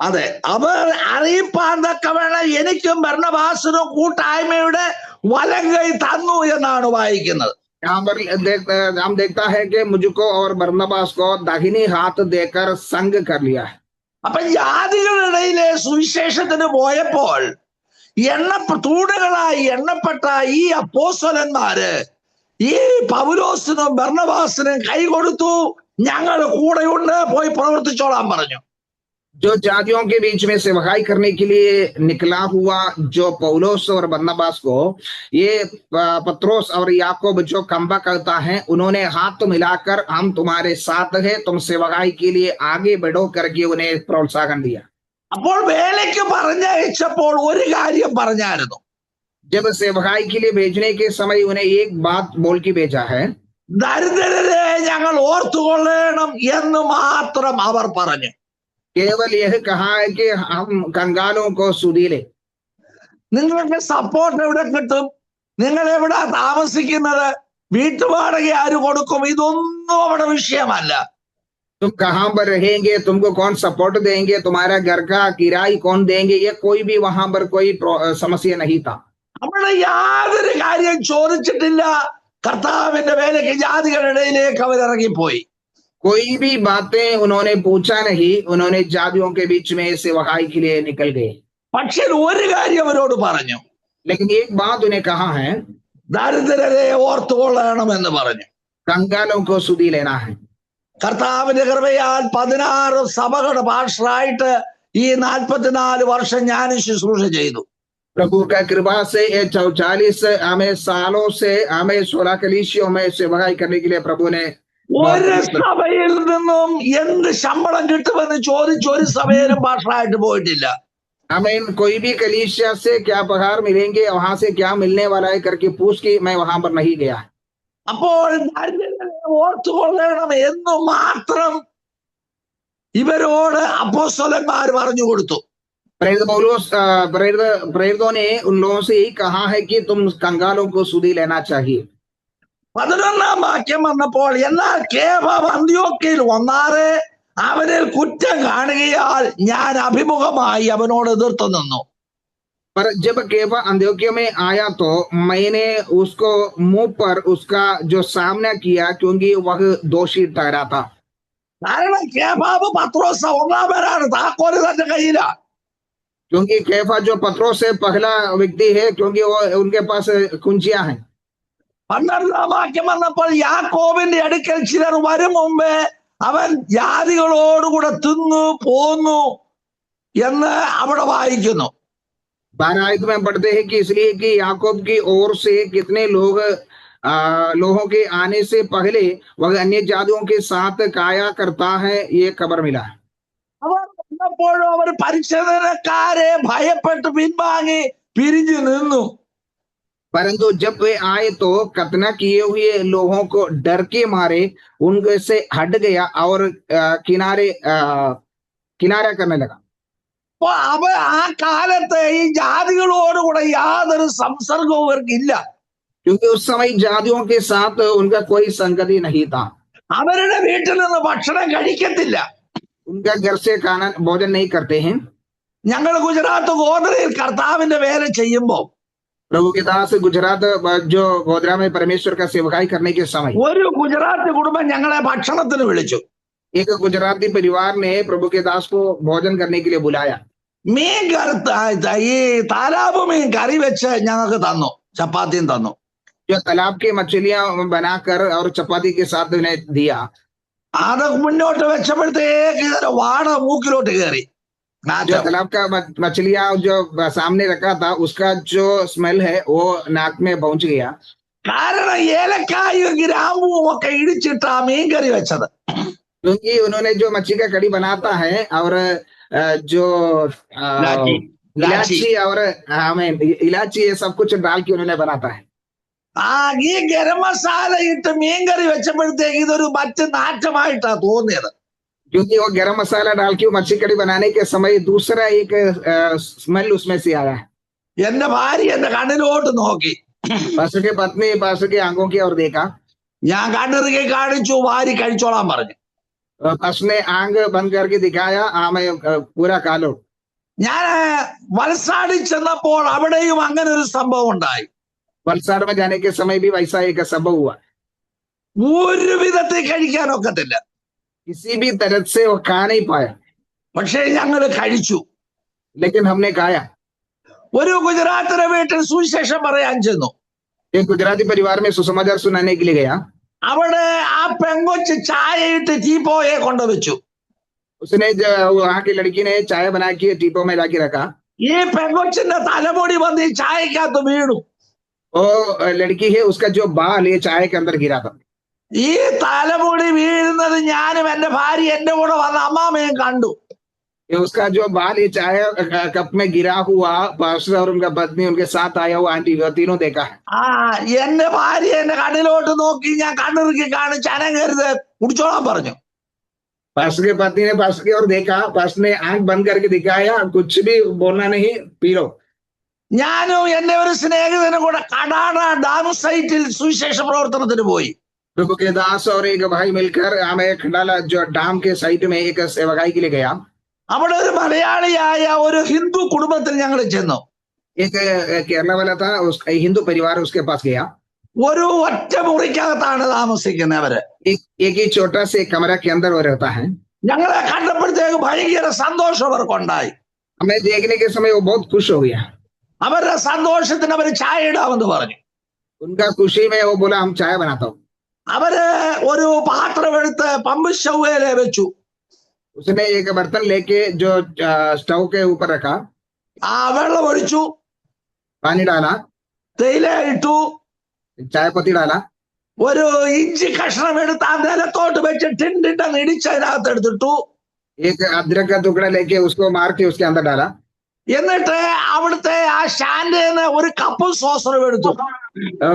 അതെ, അവർ അറിയിപ്പാൻ തക്കവണ്ണം എനിക്കും ബർന്നബാസിനും കൂട്ടായ്മയുടെ വലങ്കൈ തന്നു എന്നാണ് വായിക്കുന്നത്. यहाँ पर हम देखता है कि मुझको और बरनबास को दाहिनी हाथ देकर संग कर लिया है. അപ്പൊ ജാതികളുടെ ഇടയിലെ സുവിശേഷത്തിന് പോയപ്പോൾ തൂണുകളായി എണ്ണപ്പെട്ട ഈ അപ്പോസ്തലന്മാര് ഈ പൗലോസിനും ബർന്നബാസിനും കൈ കൊടുത്തു. ഞങ്ങൾ കൂടെയുണ്ട്, പോയി പ്രവർത്തിച്ചോളാൻ പറഞ്ഞു. जो जातियों के बीच में सेवकाई करने के लिए निकला हुआ जो पौलोस और बरनबास को ये पत्रोस और याकूब जो खंबा करता है, उन्होंने हाथ मिलाकर हम तुम्हारे साथ है, तुम सेवकाई के लिए आगे बढ़ो करके उन्हें प्रोत्साहन दिया. അപ്പോൾ വേലയ്ക്ക് പറഞ്ഞയച്ചപ്പോൾ ഒരു കാര്യം പറഞ്ഞായിരുന്നു. जब सेवकाई के लिए भेजने के समय उन्हें एक बात बोल के भेजा है. ദരിദ്രരെ ഞങ്ങൾ ഓർത്തുകൊള്ളണം എന്ന് മാത്രം അവർ പറഞ്ഞു. केवल यह कहा है कि हम कंगालों को सुधी ले. നിങ്ങൾക്ക് സപ്പോർട്ട് എവിടെ കിട്ടും? നിങ്ങൾ എവിടെ താമസിക്കുന്നത്? വീട്ടുവാടക ആര് കൊടുക്കും? ഇതൊന്നും അവിടെ വിഷയമല്ല. तुम कहाँ पर रहेंगे, तुमको कौन सपोर्ट देंगे, तुम्हारा घर का किराया कौन देंगे, ये कोई भी वहां पर कोई समस्या नहीं था. അവിടെ യാതൊരു കാര്യം ചോദിച്ചിട്ടില്ല. കർത്താവിന്റെ വേലയ്ക്ക് ജാതികളുടെ ഇടയിലേക്ക് അവരിറങ്ങിപ്പോയി. कोई भी बातें उन्होंने पूछा नहीं, उन्होंने जातियों के बीच में सेवकाई के लिए निकल गए। പക്ഷേ ഒരു കാര്യം അവരോട് പറഞ്ഞു, लेकिन एक बात उन्हें कहा है, ദരിദ്രരെ ഓർത്തുകൊള്ളണമെന്ന് പറഞ്ഞു. कंगालों को सुधि लेना है। കർത്താവിന്റെ കൃപയാൽ 16 സഭകളുടെ പാസ്റ്ററായിട്ട് ഈ 44 വർഷം ഞാൻ ശുശ്രൂഷ ചെയ്തു. प्रभु का कृपा से 44 हमें सालों से हमें 16 कलीसियों में सेवकाई करने के लिए प्रभु ने ഒരു സഭയിൽ നിന്നും എന്ത് ശമ്പളം കിട്ടുമെന്ന് ചോദിച്ച് ഒരു സഭയിലും പാസ്റ്ററായിട്ട് പോയിട്ടില്ല. हमें कोई भी कलीसिया से क्या पगार मिलेंगे, वहां से क्या मिलने वाला है करके पूछ के मैं वहां पर नहीं गया। അപ്പോൾ ദരിദ്രരെ ഓർത്തുകൊള്ളണം എന്ന് മാത്രം ഇവരോട് അപ്പോസ്തലന്മാർ പറഞ്ഞു കൊടുത്തു. प्रेरितों ने उन लोगों से यही कहा है कि तुम कंगालों को सुधि लेना चाहिए। 11-ാം വാക്യം വന്നപ്പോൾ, എന്നാൽ കേഫ അന്ത്യോക്യയിൽ വന്നാറെ അവനിൽ കുറ്റം കാണുകയാൽ ഞാൻ അഭിമുഖമായി അവനോട് എതിർത്തു നിന്നു. पर जब केफा अंत्योक्या में आया तो मैंने उसको मुंह पर उसका जो सामना किया, क्योंकि वह दोषी ठहरा था। കാരണം കേഫാവ് പത്രോസ് ഒന്നാം പേരാണ്, താക്കോല് തന്റെ കയ്യിലാ. क्योंकि केफा जो पत्रोस से पहला व्यक्ति है, क्योंकि वो उनके पास कुंजियां हैं। 12-ാം വാക്യം വന്നപ്പോൾ യാക്കോബിന്റെ അടുക്കൽ ചിലർ വരും മുമ്പേ അവൻ ജാതികളോടുകൂടെ തിന്നു പോന്നു എന്ന് അവിടെ വായിക്കുന്നു. 12 आयत में पढ़ते हैं कि इसलिए कि याकूब की ओर से कितने लोगों के आने से पहले वह अन्य जातियों के साथ काया करता है, ये खबर मिला। അവർ വന്നപ്പോഴും അവർ പരിച്ഛേദനക്കാരെ ഭയപ്പെട്ട് പിൻവാങ്ങി പിരിഞ്ഞു നിന്നു. परंतु जब वे आए तो कतना किए हुए लोगों को डर के मारे उनके से हट गया और किनारा करने लगा। അപ്പൊ ആ കാലത്ത് ഈ ജാതികളോടുകൂടെ യാതൊരു സംസർഗവും ഇവർക്കില്ല. क्योंकि उस समय जातियों के साथ उनका कोई संगति नहीं था। അവരുടെ വീട്ടിൽ നിന്ന് ഭക്ഷണം കഴിക്കത്തില്ല. उनका घर से खाना भोजन नहीं करते हैं। ഞങ്ങൾ ഗുജറാത്ത് ഗോദ്രയിൽ കർത്താവിന്റെ വേല ചെയ്യുമ്പോൾ प्रभु के दास गुजरात जो गोधरा में परमेश्वर का सेवकाई करने के समय ഒരു ഗുജറാത്ത് കുടുംബം ഞങ്ങളെ ഭക്ഷണത്തിന് വിളിച്ചു. एक गुजराती परिवार ने प्रभु के दास को भोजन करने के लिए बुलाया। മീൻ ഈ താലാബ് മീൻ കറി വെച്ച് ഞങ്ങൾക്ക് തന്നു, ചപ്പാത്തിയും തന്നു. जो तालाब के मछलियां बनाकर और चपाती के साथ उन्हें दिया। അത് മുന്നോട്ട് വെച്ചപ്പോഴത്തേക്ക് ഇതിന്റെ വാട മൂക്കിലോട്ട് കയറി. जो तालाब का मछलियां जो सामने रखा था उसका जो स्मेल है वो नाक में पहुंच गया। കാരണം ഏലക്കായും ഗ്രാമ്പും ഒക്കെ ഇടിച്ചിട്ടാ മീൻ കറി വെച്ചത്. क्योंकि उन्होंने जो मच्छी का कड़ी बनाता है और जो इलायची और इलायची ये सब कुछ डाल के उन्होंने बनाता है। ഈ ഗരം മസാല ഇട്ട് മീൻ കറി വെച്ചപ്പോഴത്തേക്ക് ഇതൊരു മറ്റ് നാറ്റമായിട്ടാ തോന്നിയത്. क्योंकि वो गरम मसाला डाल के मच्छी कड़ी बनाने के समय दूसरा एक स्मेल उसमें से आया है। എന്റെ ഭാര്യ എന്റെ കണ്ണിലോട്ട് നോക്കി. पास्टर के पत्नी पास्टर के आंखों की ओर देखा। ഞാൻ കണ്ണിറുകി കാണിച്ചു, വാരി കഴിച്ചോളാൻ പറഞ്ഞു. पास्टर ने आंख बंद करके दिखाया, हाँ मैं पूरा खा लो। ഞാൻ വലസാടി ചെന്നപ്പോൾ അവിടെയും അങ്ങനെ ഒരു സംഭവം ഉണ്ടായി. वलसाड़ में जाने के समय भी वैसा एक संभव हुआ। ഒരു വിധത്തിൽ കഴിക്കാൻ ഒക്കത്തില്ല. किसी भी तरह से वो खा नहीं पाया, പക്ഷേ ഞങ്ങൾ കഴിച്ചു. लेकिन हमने खाया। ഒരു ഗുജറാത്തിലെ വീട്ടിൽ സുവിശേഷം പറയാൻ ചെന്നു. एक गुजराती परिवार में सुसमाचार सुनाने के लिए गया। അവിടെ ആ പെങ്കൊച്ച് ചായയിട്ട് ടീപ്പോയെ കൊണ്ടുവച്ചു. उसने वहां की लड़की ने चाय बना के टीपो में लाके रखा। ഈ പെങ്കൊച്ചിന്റെ തലമുടി വന്ന് ഈ ചായക്കകത്ത് വീണു. वो लड़की है उसका जो बाल ये चाय के अंदर गिरा था। ഈ തലമുടി വീഴുന്നത് ഞാനും എന്റെ ഭാര്യ എന്റെ കൂടെ വന്ന അമ്മാമയും കണ്ടു. ये उसका जो बाल ये चाय कप में गिरा हुआ, पास्टर और उनका पत्नी उनके साथ आया हुआ आंटी तीनों देखा है। എന്റെ ഭാര്യ എന്റെ കണ്ണിലോട്ട് നോക്കി ഞാൻ കണ്ണിറുക്കി കാണിച്ച് അനങ്ങരുത്, കുടിച്ചോളാൻ പറഞ്ഞു. पास्टर की पत्नी ने पास्टर की ओर देखा, पास्टर ने आंख बंद करके दिखाया, कुछ भी बोलना नहीं, पी लो। ഞാനും എന്റെ ഒരു സ്നേഹിതനും കൂടെ കടാട ഡാം സൈറ്റിൽ സുവിശേഷ പ്രവർത്തനത്തിന് പോയി. प्रभु के दास और एक भाई मिलकर हमें खंडाला जो डाम के साइड में एक सेवकाई के लिए गया। അവിടെ ഒരു മലയാളിയായ ഒരു ഹിന്ദു കുടുംബത്തിൽ ഞങ്ങൾ ചെന്നു. एक केरला वाला था, उसका हिंदू परिवार उसके पास गया। ഒരു ഒറ്റ മുറിക്കകത്താണ് താമസിക്കുന്നവര്. एक ही छोटा से कमरा के अंदर वो रहता है। ഞങ്ങളെ കണ്ടപ്പോഴത്തേക്ക് ഭയങ്കര സന്തോഷം അവർക്കുണ്ടായി. हमें देखने के समय वो बहुत खुश हो गया। അവരുടെ സന്തോഷത്തിന് അവർ ചായ ഇടാമെന്ന് പറഞ്ഞു. उनका खुशी में वो बोला हम चाय बनाता हूँ। അവര് ഒരു പാത്രം എടുത്ത് പമ്പ് സ്റ്റൗവിലെ വെച്ചു. उसने एक बर्तन लेके जो स्टोव के ऊपर रखा, ആ വെള്ളം ഒഴിച്ചു, पानी डाला, തേയില ഇട്ടു, चाय पत्ती डाला, ഒരു ഇഞ്ചി കഷ്ണം എടുത്ത് ആ നിലത്തോട്ട് വെച്ച് ടിണ്ടിട്ടെന്ന് ഇടിച്ചതിനകത്ത് എടുത്തിട്ടു. एक अदरक का टुकड़ा लेके उसको मार के उसके अंदर डाला। എന്നിട്ട് അവിടുത്തെ ആ സ്റ്റാൻഡിൽ നിന്ന് ഒരു കപ്പും സോസറും എടുത്തു.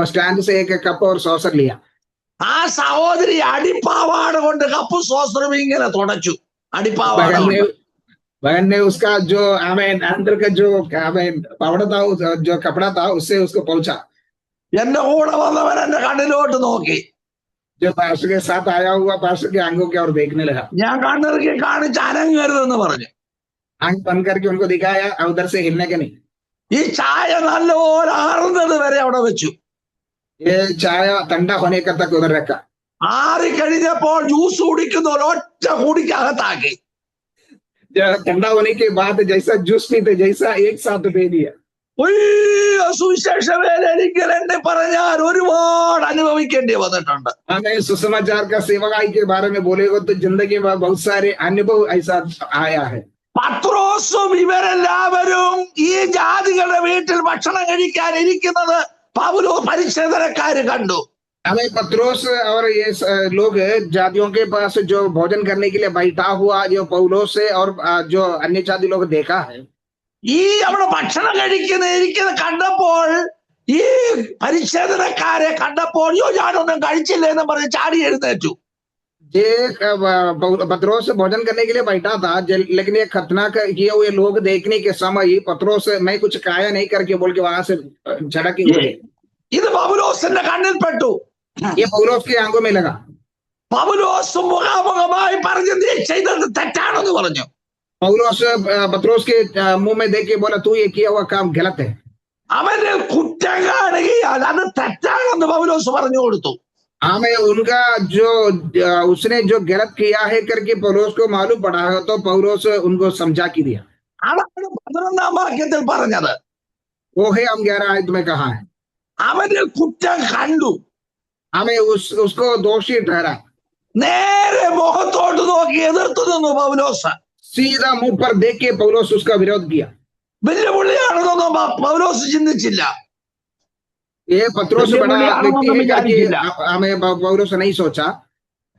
स्टैंड से एक कप और सॉसर लिया। ആ സഹോദരി അടിപ്പാവാട കൊണ്ട് കപ്പും സോസറും ഇങ്ങനെ തുടച്ചു. അടിപ്പാവാട बहन ने उसका जो अंदर का जो पावड़ा था, जो कपड़ा था, उससे उसको पहुंचा। എന്റെ കൂടെ വന്നവൻ എന്റെ കണ്ണിലോട്ട് നോക്കി. जो पास्टर के साथ आया हुआ पास्टर के आंखों की ओर देखने लगा। ഞാൻ കണ്ണിറുക്കി കാണിച്ച് അനങ്ങരുതെന്ന് പറഞ്ഞു. आंख बंद करके उनको दिखाया, उधर से हिलने के नहीं। ഈ ചായ നല്ലപോലെ ആറുന്നത് വരെ അവിടെ വെച്ചു. ये चाय ठंडा होने का तक उधर रखा। ആറിക്കഴിഞ്ഞപ്പോൾ ജ്യൂസ് കുടിക്കുന്ന ഒരൊറ്റ കുടിക്കകത്താക്കി. ठंडा होने के बाद जैसा जूस पीते जैसा एक साथ दे दिया। സുവിശേഷ വേല എനിക്ക് എന്നെ പറഞ്ഞാൽ ഒരുപാട് അനുഭവിക്കേണ്ടി വന്നിട്ടുണ്ട്. हमें सुसमाचार का सेवकाई के बारे में बोलेगा तो जिंदगी में बहुत सारे अनुभव ऐसा आया है। പത്രോസും ഇവരെല്ലാവരും ഈ ജാതികളുടെ വീട്ടിൽ ഭക്ഷണം കഴിക്കാൻ ഇരിക്കുന്നത് പരിച്ഛേദനക്കാര് കണ്ടു. हमें पत्रोस और ये लोग जातियों के पास जो भोजन करने के लिए बैठा हुआ जो पौलोस और जो अन्य जाति लोग देखा है। ഈ അവിടെ ഭക്ഷണം ഇരിക്കുന്നത് കണ്ടപ്പോൾ ഈ പരിച്ഛേദനക്കാരെ കണ്ടപ്പോൾ ഞാനൊന്നും കഴിച്ചില്ല എന്ന് പറഞ്ഞ് ചാടി എഴുന്നേറ്റു. ये पत्रोस भोजन करने के लिए बैठा था, लेकिन ये खतना किए हुए लोग देखने के समय पत्रोस मैं कुछ खाया नहीं करके बोल के वहां से झड़क हुए। ഇത് പൗലോസിന്റെ കണ്ണിൽപ്പെട്ടു. ये पौलोस की आंखों में लगा। പൗലോസ് മുഖാമുഖമായി പറഞ്ഞു നീ ചെയ്തത് തെറ്റാണെന്ന് പറഞ്ഞു. पौलोस पत्रोस के मुंह में देख के बोला तू ये किया हुआ काम गलत है। അവന് കുറ്റം കാണുകയാൽ അത് തെറ്റാണെന്ന് പൗലോസ് പറഞ്ഞു കൊടുത്തു. हमें उनका जो उसने जो गलत किया है करके पौलोस को मालूम पड़ा है, तो पौलोस उनको समझा की दिया। അതാണ് 11-ാം വാക്യത്തിൽ പറഞ്ഞത്. वो है हम 11 आयत में कहा है। അവന് കുറ്റം കണ്ടു. हमें उसको दोषी ठहरा। നേരെ മുഖത്തോട്ട് നോക്കി എതിർത്തു നിന്നു പൗലോസ്. सीधा मुंह पर देख के पौलोस उसका विरोध किया। വെല്ലുവിളിയാണെന്നൊന്നും പൗലോസ് ചിന്തിച്ചില്ല. ये पत्रोस बड़ा व्यक्ति है करके हमें पौलोस नहीं सोचा।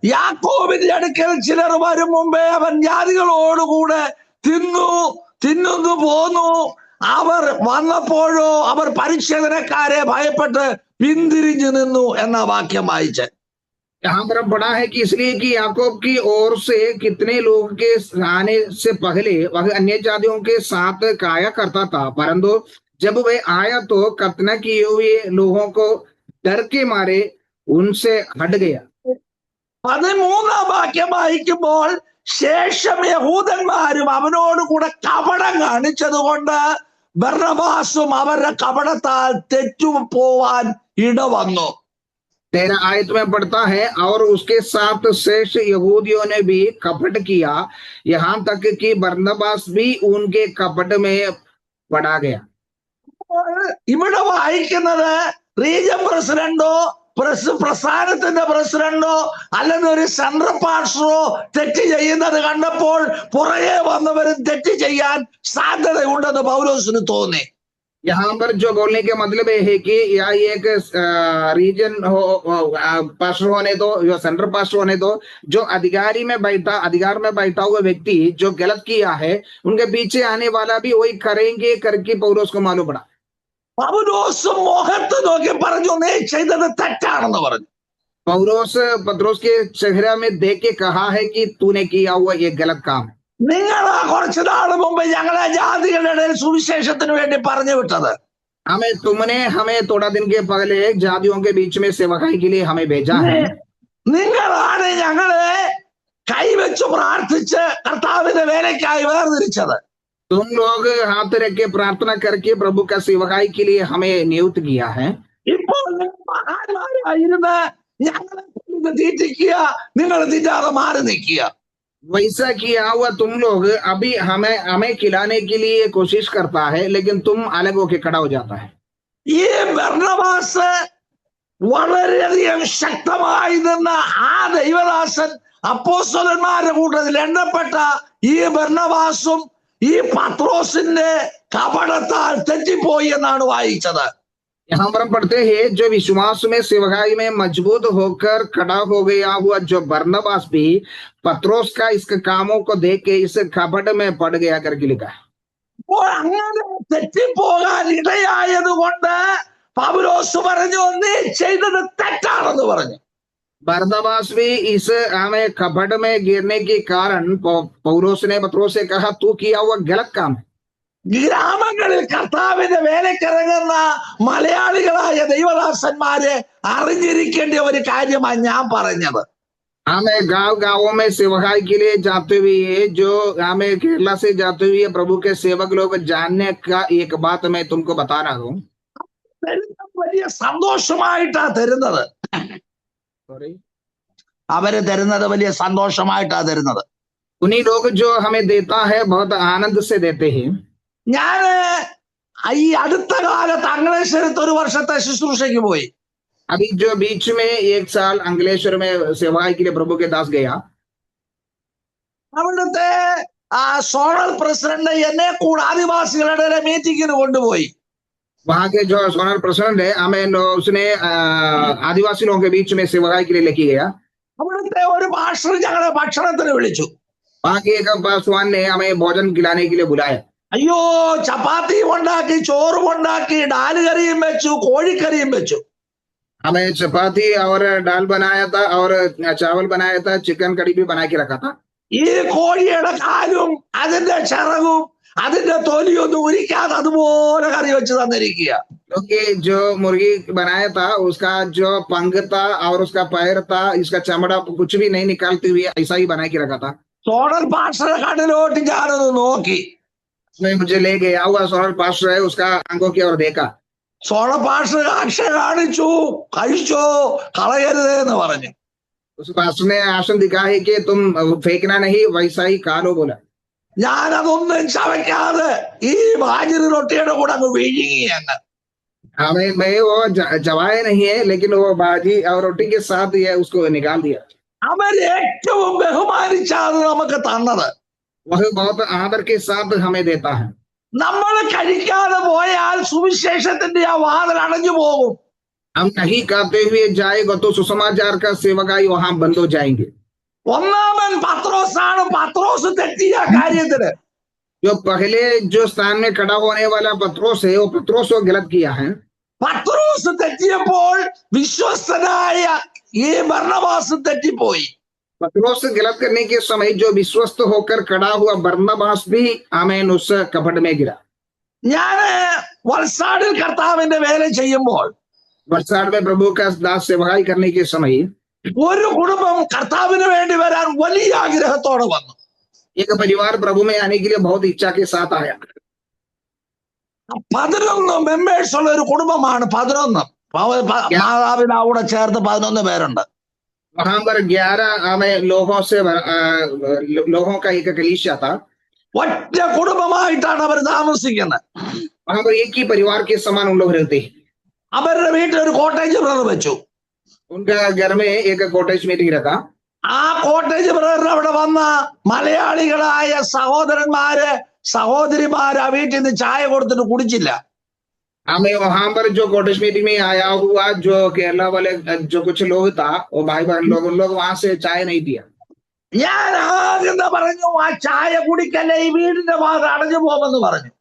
യാക്കോബിന്റെ അടുക്കൽ ചിലർ വരും മുമ്പേ അവൻ ജാതികളോടുകൂടെ തിന്നുന്നു പോന്നു. അവർ വന്നപ്പോഴോ അവർ പരിച്ഛേദനക്കാരെ ഭയപ്പെട്ട് പിന്തിരിഞ്ഞു നിന്നു എന്ന വാക്യം വായിച്ച്. यहाँ पर पढ़ा है कि इसलिए कि याकूब की ओर से कितने लोग के आने से पहले वह अन्य जातियों के साथ खाया करता था, परंतु जब वह आया तो खतना किए हुए लोगों को डर के मारे उनसे हट गया। 13-ാം വാക്യം വായിക്കുമ്പോൾ ശേഷം യഹൂദന്മാരും അവനോട് കൂടെ കപടം കാണിച്ചത് കൊണ്ട് ബർന്നബാസും അവരുടെ കപടത്താൽ തെറ്റുപോവാൻ ഇടവന്നു. 13 आयत में पढ़ता है और उसके साथ शेष यहूदियों ने भी कपट किया, यहाँ तक कि बरनबास भी उनके कपट में पड़ा गया। ഇവിടെ വായിക്കുന്നത് റീജൻ പ്രസിഡന്റോ പ്രസ്ഥാനത്തിന്റെ പ്രസിഡന്റോ അല്ലെങ്കിൽ ഒരു സെൻട്രൽ പാസ്റ്ററോ തെറ്റ് ചെയ്യുന്നത് കണ്ടപ്പോൾ പുറകെ വന്നവരും തെറ്റ് ചെയ്യാൻ സാധ്യതയുണ്ടെന്ന് പൗലോസിന് തോന്നി. यहाँ पर जो बोलने के मतलब है कि या एक रीजन हो पास्टर होने दो, जो सेंट्रल पास्टर होने दो, जो अधिकार में बैठा हुआ व्यक्ति जो गलत किया है उनके पीछे आने वाला भी वही करेंगे करके पौलोस को मालूम पड़ा। പൗലോസ് മുഖത്ത് നോക്കി പറഞ്ഞു നീ ചെയ്തത് തെറ്റാണെന്ന് പറഞ്ഞു. पौलोस पत्रोस के चेहरे में देख के कहा है कि तूने किया हुआ ये गलत काम है। നിങ്ങൾ കുറച്ചു നാൾ മുമ്പ് ഞങ്ങളെ ജാതികളുടെ ഇടയിൽ സുവിശേഷത്തിന് വേണ്ടി പറഞ്ഞു വിട്ടത്. हमें थोड़ा दिन के पहले जातियों के बीच में सेवकाई के लिए हमें भेजा है। നിങ്ങളാണ് ഞങ്ങളെ കൈവച്ച് പ്രാർത്ഥിച്ച് കർത്താവിന്റെ വേലയ്ക്കായി വേർതിരിച്ചത്. तुम लोग हाथ रख के प्रार्थना करके प्रभु का सेवकाई के लिए हमें नियुक्त किया है। ഇപ്പോൾ ഇരുന്ന് ഞങ്ങളെ തീറ്റിക്കുക, നിങ്ങൾ തിന്നാതെ മാറി നിൽക്കുക. वैसा किया हुआ तुम लोग अभी हमें हमें खिलाने के लिए कोशिश करता है, लेकिन तुम अलग होके खड़ा हो जाता है. ഈ ബർന്നബാസ് വളരെയധികം ശക്തമായി നിന്ന ആ ദൈവദാസൻ അപ്പോസ്തലന്മാരുടെ കൂട്ടത്തിൽ എണ്ണപ്പെട്ട ഈ ബർന്നബാസും ഈ പത്രോസിന്റെ കപടത്താൽ തെറ്റിപ്പോയി എന്നാണ് വായിച്ചത്. यहाँ पर हम पढ़ते हैं जो विश्वास में सेवकाई में मजबूत होकर खड़ा हो गया हुआ जो बरनबास भी पत्रोस का इसके कामों को देख के इस कपट में पड़ गया करके लिखा है. അപ്പോൾ അങ്ങനെ തെറ്റിപ്പോകാൻ ഇടയായത് കൊണ്ട് പൗലോസ് പറഞ്ഞു നീ ചെയ്തത് തെറ്റാണെന്ന് പറഞ്ഞു. बरनबास भी इस हमें कपट में गिरने के कारण पौलोस ने पत्रोस से कहा तू किया हुआ गलत काम है. ഗ്രാമങ്ങളിൽ കർത്താവിന്റെ വേലക്കിറങ്ങുന്ന മലയാളികളായ ദൈവദാസന്മാരെ അറിഞ്ഞിരിക്കേണ്ട ഒരു കാര്യമാണ് ഞാൻ പറഞ്ഞത്. हमें गांव गांवों में सेवकाई के लिए जाते हुए जो हमें केरला से जाते हुए प्रभु के सेवक लोग जानने का एक बात मैं तुमको बता रहा हूँ. വലിയ സന്തോഷമായിട്ടാ തരുന്നത്. അവര് തരുന്നത് വലിയ സന്തോഷമായിട്ടാ തരുന്നത്. उन्हीं लोग जो हमें देता है बहुत आनंद से देते हैं. ഞാന് ഈ അടുത്ത കാലത്ത് അംഗളേശ്വരത്ത് ഒരു വർഷത്തെ ശുശ്രൂഷയ്ക്ക് പോയി. अभी जो बीच में 1 साल अंगलेश्वर में सेवाई के लिए प्रभु के दास गया. അവിടുത്തെ സോണൽ പ്രസിഡന്റ് എന്നെ കൂടെ ആദിവാസികളുടെ മീറ്റിങ്ങിന് കൊണ്ടുപോയി. वहां के जो सोनल प्रसिडेंट है हमें उसने आदिवासी लोगों के बीच में सेवाई के लिए लेके गया. അവിടുത്തെ ഒരു പാസ്റ്റർ ഞങ്ങളെ ഭക്ഷണത്തിന് വിളിച്ചു. वहां के एक पासवान ने हमें भोजन खिलाने के लिए बुलाया. അയ്യോ, ചപ്പാത്തിയും ഉണ്ടാക്കി, ചോറും ഉണ്ടാക്കി, ഡാല് കറിയും വെച്ചു, കോഴിക്കറിയും വെച്ചു. हमें चपाती और दाल बनाया था और चावल बनाया था, चिकन कड़ी भी बना के रखा था. ഈ കോഴിയുടെ കാലും അതിന്റെ ചിറകും അതിന്റെ തൊലിയൊന്നും ഉരിക്കാതെ അതുപോലെ കറി വെച്ച് തന്നിരിക്കുക. क्योंकि जो मुर्गी बनाया था उसका जो पंख था और उसका पैर था, इसका चमड़ा कुछ भी नहीं निकालते हुए ऐसा ही बना के रखा था. സോണൽ പാസ്റ്ററുടെ കണ്ണിലോട്ട് ഞാനത് നോക്കി. उसमें मुझे ले गया हुआ सोनल पास्टर है उसका अंगों की ओर देखा. സോണൽ പാസ്റ്റർ അക്ഷ കാണിച്ചു, കഴിച്ചോ, കളയരുത് എന്ന് പറഞ്ഞു. उस पास्टर ने आसन दिखा है कि तुम फेंकना नहीं, वैसा ही खा लो बोला. ഞാൻ അതൊന്നും ചവയ്ക്കാതെ ഈ ബാജരി റൊട്ടിയുടെ കൂടെ അങ്ങ് വിഴുങ്ങി അങ്ങ്. हमें मैं वो चबाया नहीं है, लेकिन वो बाजी और रोटी के साथ ये उसको निकाल दिया. അവർ ഏറ്റവും ബഹുമാനിച്ചാണ് നമുക്ക് തന്നത്. वह बहुत आदर के साथ हमें देता है. നമ്മൾ കഴിക്കാതെ പോയാൽ സുവിശേഷത്തിന്റെ ആ വാതിൽ അടഞ്ഞു പോകും. हम नहीं खाते हुए जाएगा तो सुसमाचार का सेवकाई वहां बंद हो जाएंगे. ഒന്നാമൻ പത്രോസാണ്. പത്രോസ് തെറ്റിയ കാര്യത്തിന് जो पहले जो स्थान में खड़ा होने वाला पत्रोस है वो पत्रोस को गलत किया है. പത്രോസ് തെറ്റിയപ്പോൾ വിശ്വസ്തനായ ഈ ബർന്നബാസ് തെറ്റിപ്പോയി. पत्रोस गलत करने के समय जो विश्वस्त होकर खड़ा हुआ बरनबास भी आमेन उस कपट में गिरा. ഞാന് വത്സാടിൽ കർത്താവിന്റെ വേല ചെയ്യുമ്പോൾ वलसाड़ में प्रभु का दास सेवकाई करने के समय ഒരു കുടുംബം കർത്താവിന് വേണ്ടി വരാൻ വലിയ ആഗ്രഹത്തോടെ വന്നു. एक परिवार प्रभु में आने के लिए बहुत इच्छा के साथ आया. 11 മെമ്പേഴ്സ് ഉള്ള ഒരു കുടുംബമാണ്. 11 മാതാപിതാവൂടെ ചേർത്ത് 11 പേരുണ്ട്. वहां पर 11 हमें लोगों का एक कलीसिया था. ഒറ്റ കുടുംബമായിട്ടാണ് അവർ താമസിക്കുന്നത്. वहां पर एक ही परिवार के समान उन लोग रहते हैं. അവരുടെ വീട്ടിൽ ഒരു കോട്ടേജ് ബ്രദർ വെച്ചു. उनका घर में एक कॉटेज मीटिंग रखा. ആ കോട്ടേജ് ബ്രദറിന് അവിടെ വന്ന മലയാളികളായ സഹോദരന്മാര് സഹോദരിമാര് ആ വീട്ടിൽ നിന്ന് ചായ കൊടുത്തിട്ട് കുടിച്ചില്ല. हमें वहां पर जो कॉटेज मीटिंग में आया हुआ जो केरला वाले जो कुछ लोग था वो भाई बहन लोग उन लोग वहां से चाय नहीं पिया. ഞാൻ ആദ്യം പറഞ്ഞു ആ ചായ കുടിക്കല്ലേ, ഈ വീടിന്റെ ഭാഗം അടഞ്ഞു പോകുമെന്ന് പറഞ്ഞു.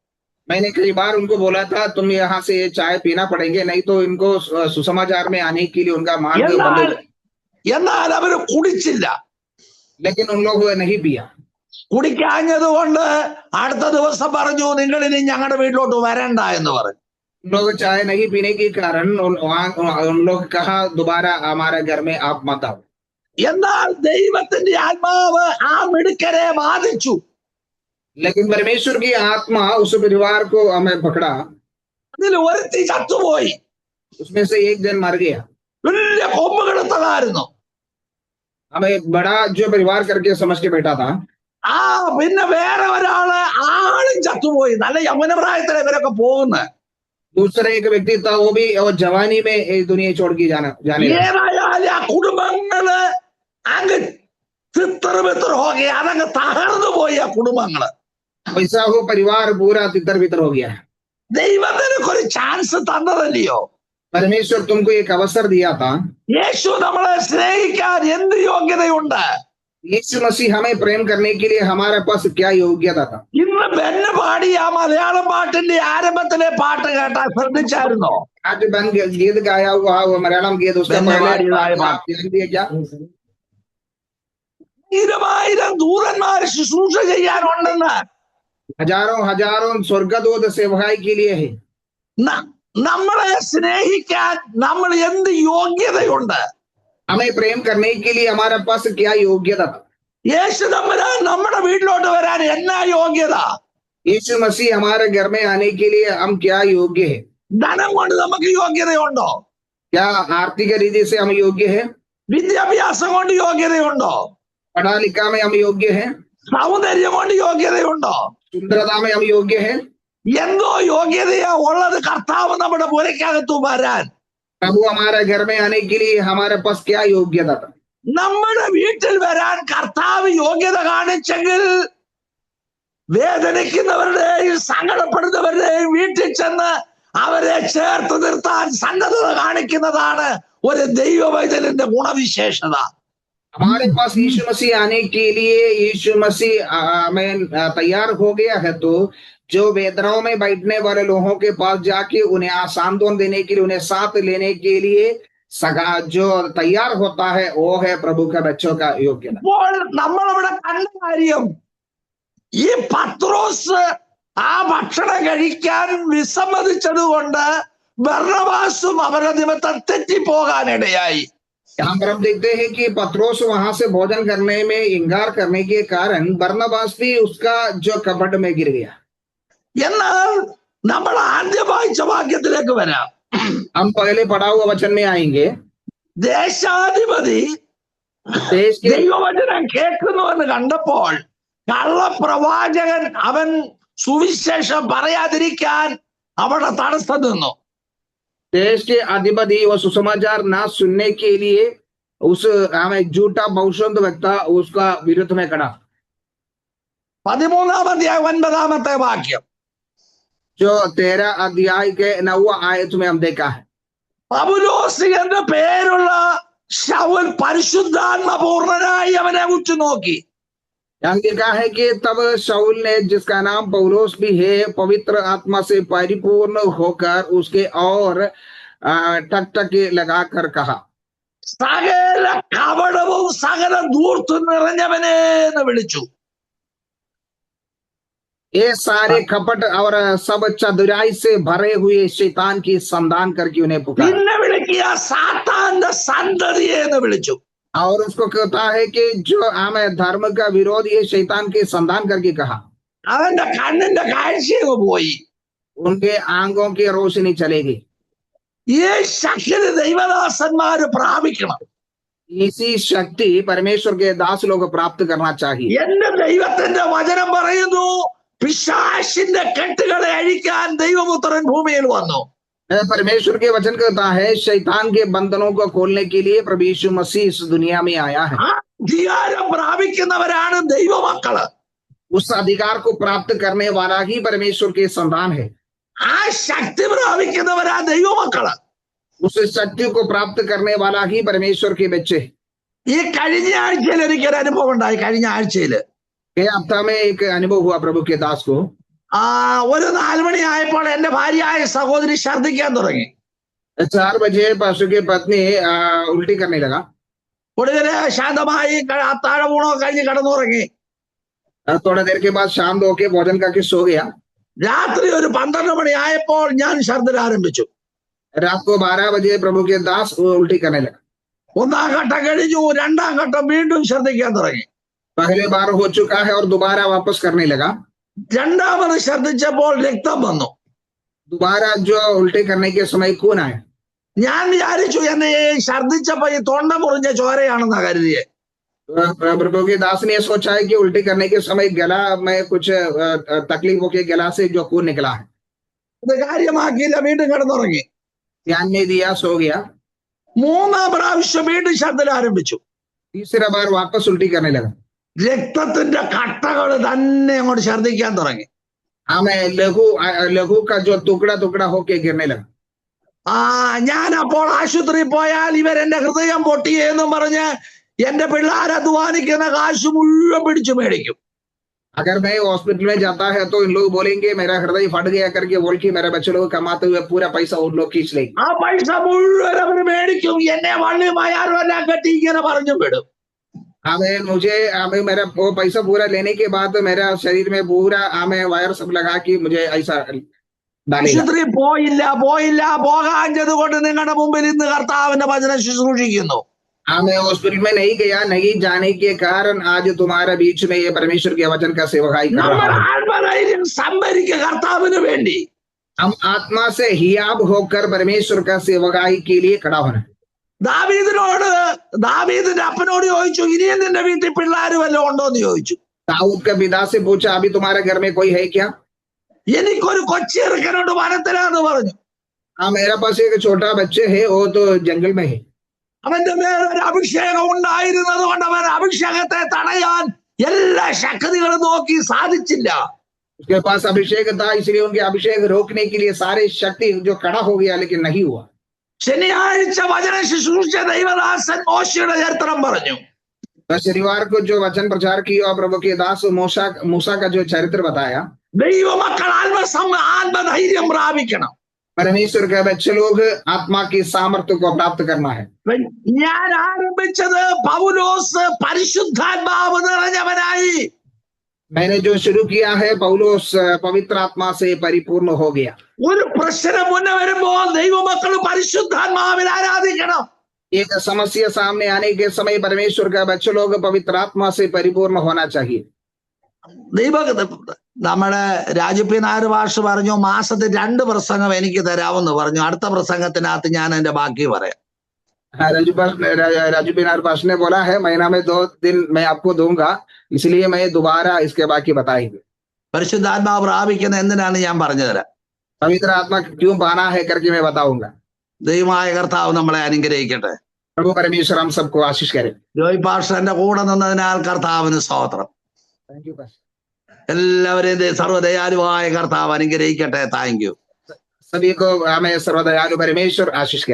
मैंने कई बार उनको बोला था तुम यहाँ से ये चाय पीना पड़ेंगे, नहीं तो इनको सुसमाचार में आने के लिए उनका मार्ग बंद हो जाए. എന്നാൽ അവര് കുടിച്ചില്ല. लेकिन उन लोग नहीं पिया. കുടിക്കാഞ്ഞത് കൊണ്ട് അടുത്ത ദിവസം പറഞ്ഞു നിങ്ങൾ ഇനി ഞങ്ങളുടെ വീട്ടിലോട്ട് വരണ്ട എന്ന് പറഞ്ഞു. उन लोग चाय नहीं पीने के कारण उन लोग कहा दोबारा हमारे घर में आप मत आओ. എന്നാൽ ദൈവത്തിന്റെ ആത്മാവ് ആ മിടുക്കരെ ബാധിച്ചു. लेकिन परमेश्वर की आत्मा उस परिवार को हमें पकड़ा. അതിൽ ഒരുത്തി ചത്തുപോയി. उसमें से एक जन मर गया. വലിയ കൊമ്പുകൾ തകർന്നു. हमें बड़ा जो परिवार करके समझ के बैठा था, ആ പിന്നെ വേറെ ഒരാള് ആളും ചത്തുപോയി. നല്ല യൗവനപ്രായത്തിലെ ഇവരൊക്കെ പോകുന്നത്. दूसरा एक व्यक्ति था, वो भी और जवानी में ये दुनिया छोड़ के जाने लगा. ഏതായാലും ആ കുടുംബങ്ങള് അങ്ങ് തിത്തറുമിത്തർ ഹോകെ, അതങ്ങ് തകർന്നു പോയി ആ കുടുംബങ്ങള്. वैसा वो परिवार पूरा तितर बितर हो गया. ദൈവത്തിനൊക്കെ ഒരു ചാൻസ് തന്നതല്ലയോ? परमेश्वर तुमको एक अवसर दिया था. യേശു നമ്മളെ സ്നേഹിക്കാൻ എന്ത് യോഗ്യതയുണ്ട്? यीशु मसीह हमें प्रेम करने के लिए हमारे पास क्या योग्यता था? ഇന്ന് ബെന്ന് പാടിയ ആ മലയാളം പാട്ടിന്റെ ആരംഭത്തിലെ പാട്ട് കേട്ടാ ശ്രദ്ധിച്ചായിരുന്നോ? आज बन गीत गाया हुआ वो मलयालम गीत, उसका पहले ध्यान दिया क्या? ആയിരം ദൂതന്മാര് ശുശ്രൂഷ ചെയ്യാനുണ്ടെന്ന്. हजारों हजारों स्वर्गदूत सेवकाई के लिए है. നമ്മളെ സ്നേഹിക്കാൻ നമ്മൾ എന്ത് യോഗ്യതയുണ്ട്? हमें प्रेम करने के लिए हमारे पास क्या योग्यता था? യേശു തമ്പുരാൻ നമ്മുടെ വീട്ടിലോട്ട് വരാൻ എന്നാ യോഗ്യത? यीशु मसीह हमारे घर में आने के लिए हम क्या योग्य है? ധനം കൊണ്ട് നമുക്ക് യോഗ്യതയുണ്ടോ? क्या आर्थिक रीति से हम योग्य है? വിദ്യാഭ്യാസം കൊണ്ട് യോഗ്യതയുണ്ടോ? पढ़ा लिखा में हम योग्य है? സൗന്ദര്യം കൊണ്ട് യോഗ്യതയുണ്ടോ? सुंदरता में हम योग्य है? എന്തോ യോഗ്യതയാ ഉള്ളത് കർത്താവ് നമ്മുടെ പുരയ്ക്കകത്തു വരാൻ? प्रभु हमारे घर में आने के लिए हमारे पास क्या योग्यता था? നമ്മുടെ വീട്ടിൽ വരാൻ കർത്താവ് യോഗ്യത കാണിച്ചെങ്കിൽ വേദനിക്കുന്നവരുടെയും സങ്കടപ്പെടുന്നവരുടെയും വീട്ടിൽ ചെന്ന് അവരെ ചേർത്ത് നിർത്താൻ സന്നദ്ധത കാണിക്കുന്നതാണ് ഒരു ദൈവവൈതലിന്റെ ഗുണവിശേഷത. हमारे पास यीशु मसीह आने के लिए यीशु मसीह में तैयार हो गया है, तो जो वेदनाओं में बैठने वाले लोगों के पास जाके उन्हें सांत्वना देने के लिए, उन्हें साथ लेने के लिए जो तैयार होता है, वो है प्रभु के बच्चों का योग्यता. അപ്പോൾ നമ്മളിവിടെ കണ്ട കാര്യം, ഈ പത്രോസ് ആ ഭക്ഷണം കഴിക്കാൻ വിസമ്മതിച്ചത് കൊണ്ട് ബർന്നബാസും അവരുടെ നിമിത്തം തെറ്റിപ്പോകാനിടയായി. यहाँ पर हम देखते हैं कि पत्रोस वहां से भोजन करने में इंकार करने के कारण बरनबास भी उसका जो कपट में गिर गया. എന്നാൽ നമ്മൾ ആദ്യം വായിച്ച വാക്യത്തിലേക്ക് വരാം. हम पहले पढ़ा हुआ वचन में आएंगे. ദേശാധിപതി देश के ദൈവവചനം കേൾക്കുന്നുവെന്ന് കണ്ടപ്പോൾ കള്ളപ്രവാചകൻ അവൻ സുവിശേഷം പറയാതിരിക്കാൻ അവിടെ തടസ്സം നിന്നു. देश के अधिपति व सुसमाचार ना सुनने के लिए उस हमें झूठा बहुशुद्ध वक्ता उसका विरुद्ध में खड़ा. 13-ാം അധ്യായം 9-ാമത്തെ വാക്യം. जो 13 अध्याय के 9 आयत में हम देखा है. പൗലോസ് എന്ന പേരുള്ള ശൗൽ പരിശുദ്ധാത്മപൂർണനായി അവനെ ഉറ്റുനോക്കി. यहाँ देखा है कि तब शाऊल ने, जिसका नाम पौलोस भी है, पवित्र आत्मा से परिपूर्ण होकर उसके और टकटकी लगाकर कहा, സകല കപടവും സകല ധൂർത്തും നിറഞ്ഞവനെ എന്ന് വിളിച്ചു. ये सारे कपट और सब चतुराई से भरे हुए शैतान की संधान करके उन्हें पुकारा. പിന്നെ വിളിക്കുക സാത്താന്റെ സന്തതിയെ എന്ന് വിളിച്ചു. और उसको कहता है कि जो हमें धर्म का विरोध, ये शैतान के संधान करके कहा. അവന്റെ കണ്ണിന്റെ കാഴ്ചയൊക്കെ പോയി. उनके आंखों की रोशनी चलेगी. ഈ ശക്തി ദൈവദാസന്മാര് പ്രാപിക്കണം. इसी शक्ति परमेश्वर के दास लोग प्राप्त करना चाहिए. എന്റെ ദൈവത്തിന്റെ വചനം പറയുന്നു, പിശാചിന്റെ കെട്ടുകളെ അഴിക്കാൻ ദൈവപുത്രൻ ഭൂമിയിൽ വന്നു. परमेश्वर के वचन कहता है शैतान के बंधनों को खोलने के लिए प्रभु यीशु मसीह इस दुनिया में आया है. ആ അധികാരം പ്രാപിക്കുന്നവരാണ് ദൈവമക്കള്. उस अधिकार को प्राप्त करने वाला ही परमेश्वर के संतान है. ആ ശക്തി പ്രാപിക്കുന്നവരാ ദൈവമക്കള്. उस शक्ति को प्राप्त करने वाला ही परमेश्वर के बच्चे. ഈ കഴിഞ്ഞ ആഴ്ചയിൽ എനിക്കൊരു അനുഭവം ഉണ്ടായി. കഴിഞ്ഞ ആഴ്ചയില് ये हफ्ता में एक अनुभव हुआ प्रभु के दास को. ഒരു 4 മണി ആയപ്പോൾ എന്റെ ഭാര്യയായ സഹോദരി ഛർദ്ദിക്കാൻ തുടങ്ങി. 4 बजे पासु की पत्नी उल्टी करने लगा. ഒടുവില് ശാന്തമായി അത്താഴമൂണോ കഴിഞ്ഞ് കിടന്നുറങ്ങി. थोड़ा देर के बाद शांत होके भोजन करके सो गया. രാത്രി ഒരു 12 മണി ആയപ്പോൾ ഞാൻ ഛർദ്ദന ആരംഭിച്ചു. रात को 12 बजे प्रभु के दास उल्टी करने लगा. 1-ാം ഘട്ടം കഴിഞ്ഞു, 2-ാം ഘട്ടം വീണ്ടും ഛർദ്ദിക്കാൻ തുടങ്ങി. पहले बार हो चुका है और दोबारा वापस करने लगा. രണ്ടാമത് ഛർദ്ദിച്ചപ്പോൾ രക്തം വന്നു. दोबारा जो उल्टी करने के समय खून आया. ഞാൻ വിചാരിച്ചു എന്നെ ഛർദിച്ചപ്പോ ഈ തൊണ്ട മുറിഞ്ഞ ചോരയാണെന്നാ കരുതിയെ. प्रभु के दास ने ये सोचा है कि उल्टी करने के समय गला में कुछ तकलीफ होके गला से जो खून निकला है, ഇത് കാര്യമാക്കിയില്ല, വീണ്ടും കിടന്നുറങ്ങി. ध्यान नहीं दिया, सो गया. 3-ാം പ്രാവശ്യം വീണ്ടും ഛർദിൽ ആരംഭിച്ചു. तीसरा बार वापस उल्टी करने लगा. രക്തത്തിന്റെ കട്ടകൾ തന്നെ അങ്ങോട്ട് ഛർദിക്കാൻ തുടങ്ങി. हमें लघु का जो टुकड़ा टुकड़ा होके गिरने लगा. ഞാൻ അപ്പോൾ ആശുപത്രിയിൽ പോയാൽ ഇവരെന്റെ ഹൃദയം പൊട്ടിയെന്നും പറഞ്ഞ് എന്റെ പിള്ളേർ അധ്വാനിക്കുന്ന കാശ് മുഴുവൻ പിടിച്ചു മേടിക്കും. अगर मैं हॉस्पिटल में जाता है तो इन लोग बोलेंगे मेरा हृदय फट गया करके, बोल के मेरे बच्चे लोग कमाते हुए पूरा पैसा उन लोग खींच लेंगे. ആ പൈസ മുഴുവൻ അവർ മേടിക്കും. എന്നെ വള്ളിമായാറും എല്ലാം കെട്ടി ഇങ്ങനെ പറഞ്ഞു വിടും. हमें मेरा वो पैसा पूरा लेने के बाद मेरा शरीर में पूरा हमें वायर सब लगा के मुझे ऐसा डालेगा. ആശുപത്രി പോയില്ല പോകാഞ്ഞത് കൊണ്ട് നിങ്ങളുടെ മുമ്പിൽ ഇന്ന് കർത്താവിന്റെ വചനം ശുശ്രൂഷിക്കുന്നു. हमें हॉस्पिटल में नहीं गया, नहीं जाने के कारण आज तुम्हारे बीच में ये परमेश्वर के वचन का सेवकाई कर നമ്മൾ रहा हूं. ആത്മധൈര്യം സംഭരിക്കുക കർത്താവിന് വേണ്ടി. हम आत्मा से हियाब होकर परमेश्वर का सेवकाई के लिए खड़ा होना. ദാവീദിന്റെ അപ്പനോട് ചോദിച്ചു, ഇനിയും നിന്റെ വീട്ടിൽ പിള്ളേർ വല്ലതും ഉണ്ടോന്ന് ചോദിച്ചു. दाऊद के पिता से पूछा, अभी तुम्हारे घर में कोई है क्या? എനിക്കൊരു കൊച്ചിറക്കനോട് വനത്തിലാന്ന് പറഞ്ഞു. हाँ, मेरा पास एक छोटा बच्चे है, वो तो जंगल में है. അവന്റെ മേലൊരു അഭിഷേകം ഉണ്ടായിരുന്നത് കൊണ്ട് അവൻ അഭിഷേകത്തെ തടയാൻ എല്ലാ ശക്തികളും നോക്കി സാധിച്ചില്ല. उसके पास अभिषेक था, इसलिए उनके अभिषेक रोकने के लिए सारे शक्ति जो खड़ा हो गया, लेकिन नहीं हुआ. ശനിയാഴ്ച വചനം ശുശ്രൂഷിച്ച ദൈവദാസൻ മോശയുടെ ചരിത്രം പറഞ്ഞു. शनिवार को जो वचन प्रचार किया और प्रभु के दास मूसा का जो चरित्र बताया. ദൈവമക്കൾ ആത്മധൈര്യം പ്രാപിക്കണം. परमेश्वर के बच्चे लोग आत्मा की सामर्थ्य को प्राप्त करना है. ഞാൻ ആരംഭിച്ചത് പൗലോസ് പരിശുദ്ധാത്മാവ് നിറഞ്ഞവനായി. मैंने जो शुरू किया है, पौलोस पवित्र आत्मा से परिपूर्ण हो गया. ഒരു പ്രശ്നം മുന്നേ വരുമ്പോൾ ദൈവമക്കൾ പരിശുദ്ധാത്മാവിൽ ആരാധിക്കണം. एक समस्या सामने आने के समय परमेश्वर का बच्चे लोग पवित्र आत्मा से परिपूर्ण होना चाहिए. നമ്മുടെ രാജു നായർ ഭാഷ പറഞ്ഞു, മാസത്തിൽ 2 പ്രസംഗം എനിക്ക് തരാമെന്ന് പറഞ്ഞു. അടുത്ത പ്രസംഗത്തിനകത്ത് ഞാൻ എന്റെ ബാക്കി പറയാം. राजू बिनार पास ने बोला है, महीना में 2 दिन मैं आपको दूंगा, इसलिए मैं दोबारा इसके बाकी बताएंगे. പരിശുദ്ധാത്മാവ് പ്രാപിക്കുന്ന എന്തിനാണ് ഞാൻ പറഞ്ഞു തരാം. पवित्र आत्मा क्यों पाना है करके मैं बताऊंगा. ദൈവമായ കർത്താവ് നമ്മളെ അനുഗ്രഹിക്കട്ടെ. प्रभु परमेश्वर हम सबको आशीष करे. ജോയ് പാസ്റ്ററിന്റെ കൂടെ നിന്നതിനാൽ കർത്താവിന് സ്തോത്രം. Thank you pastor. എല്ലാവരെയും സർവ്വദയാലുവായ കർത്താവ് അനുഗ്രഹിക്കട്ടെ. Thank you. सभी को हमें सर्वदयालु परमेश्वर आशीष करे.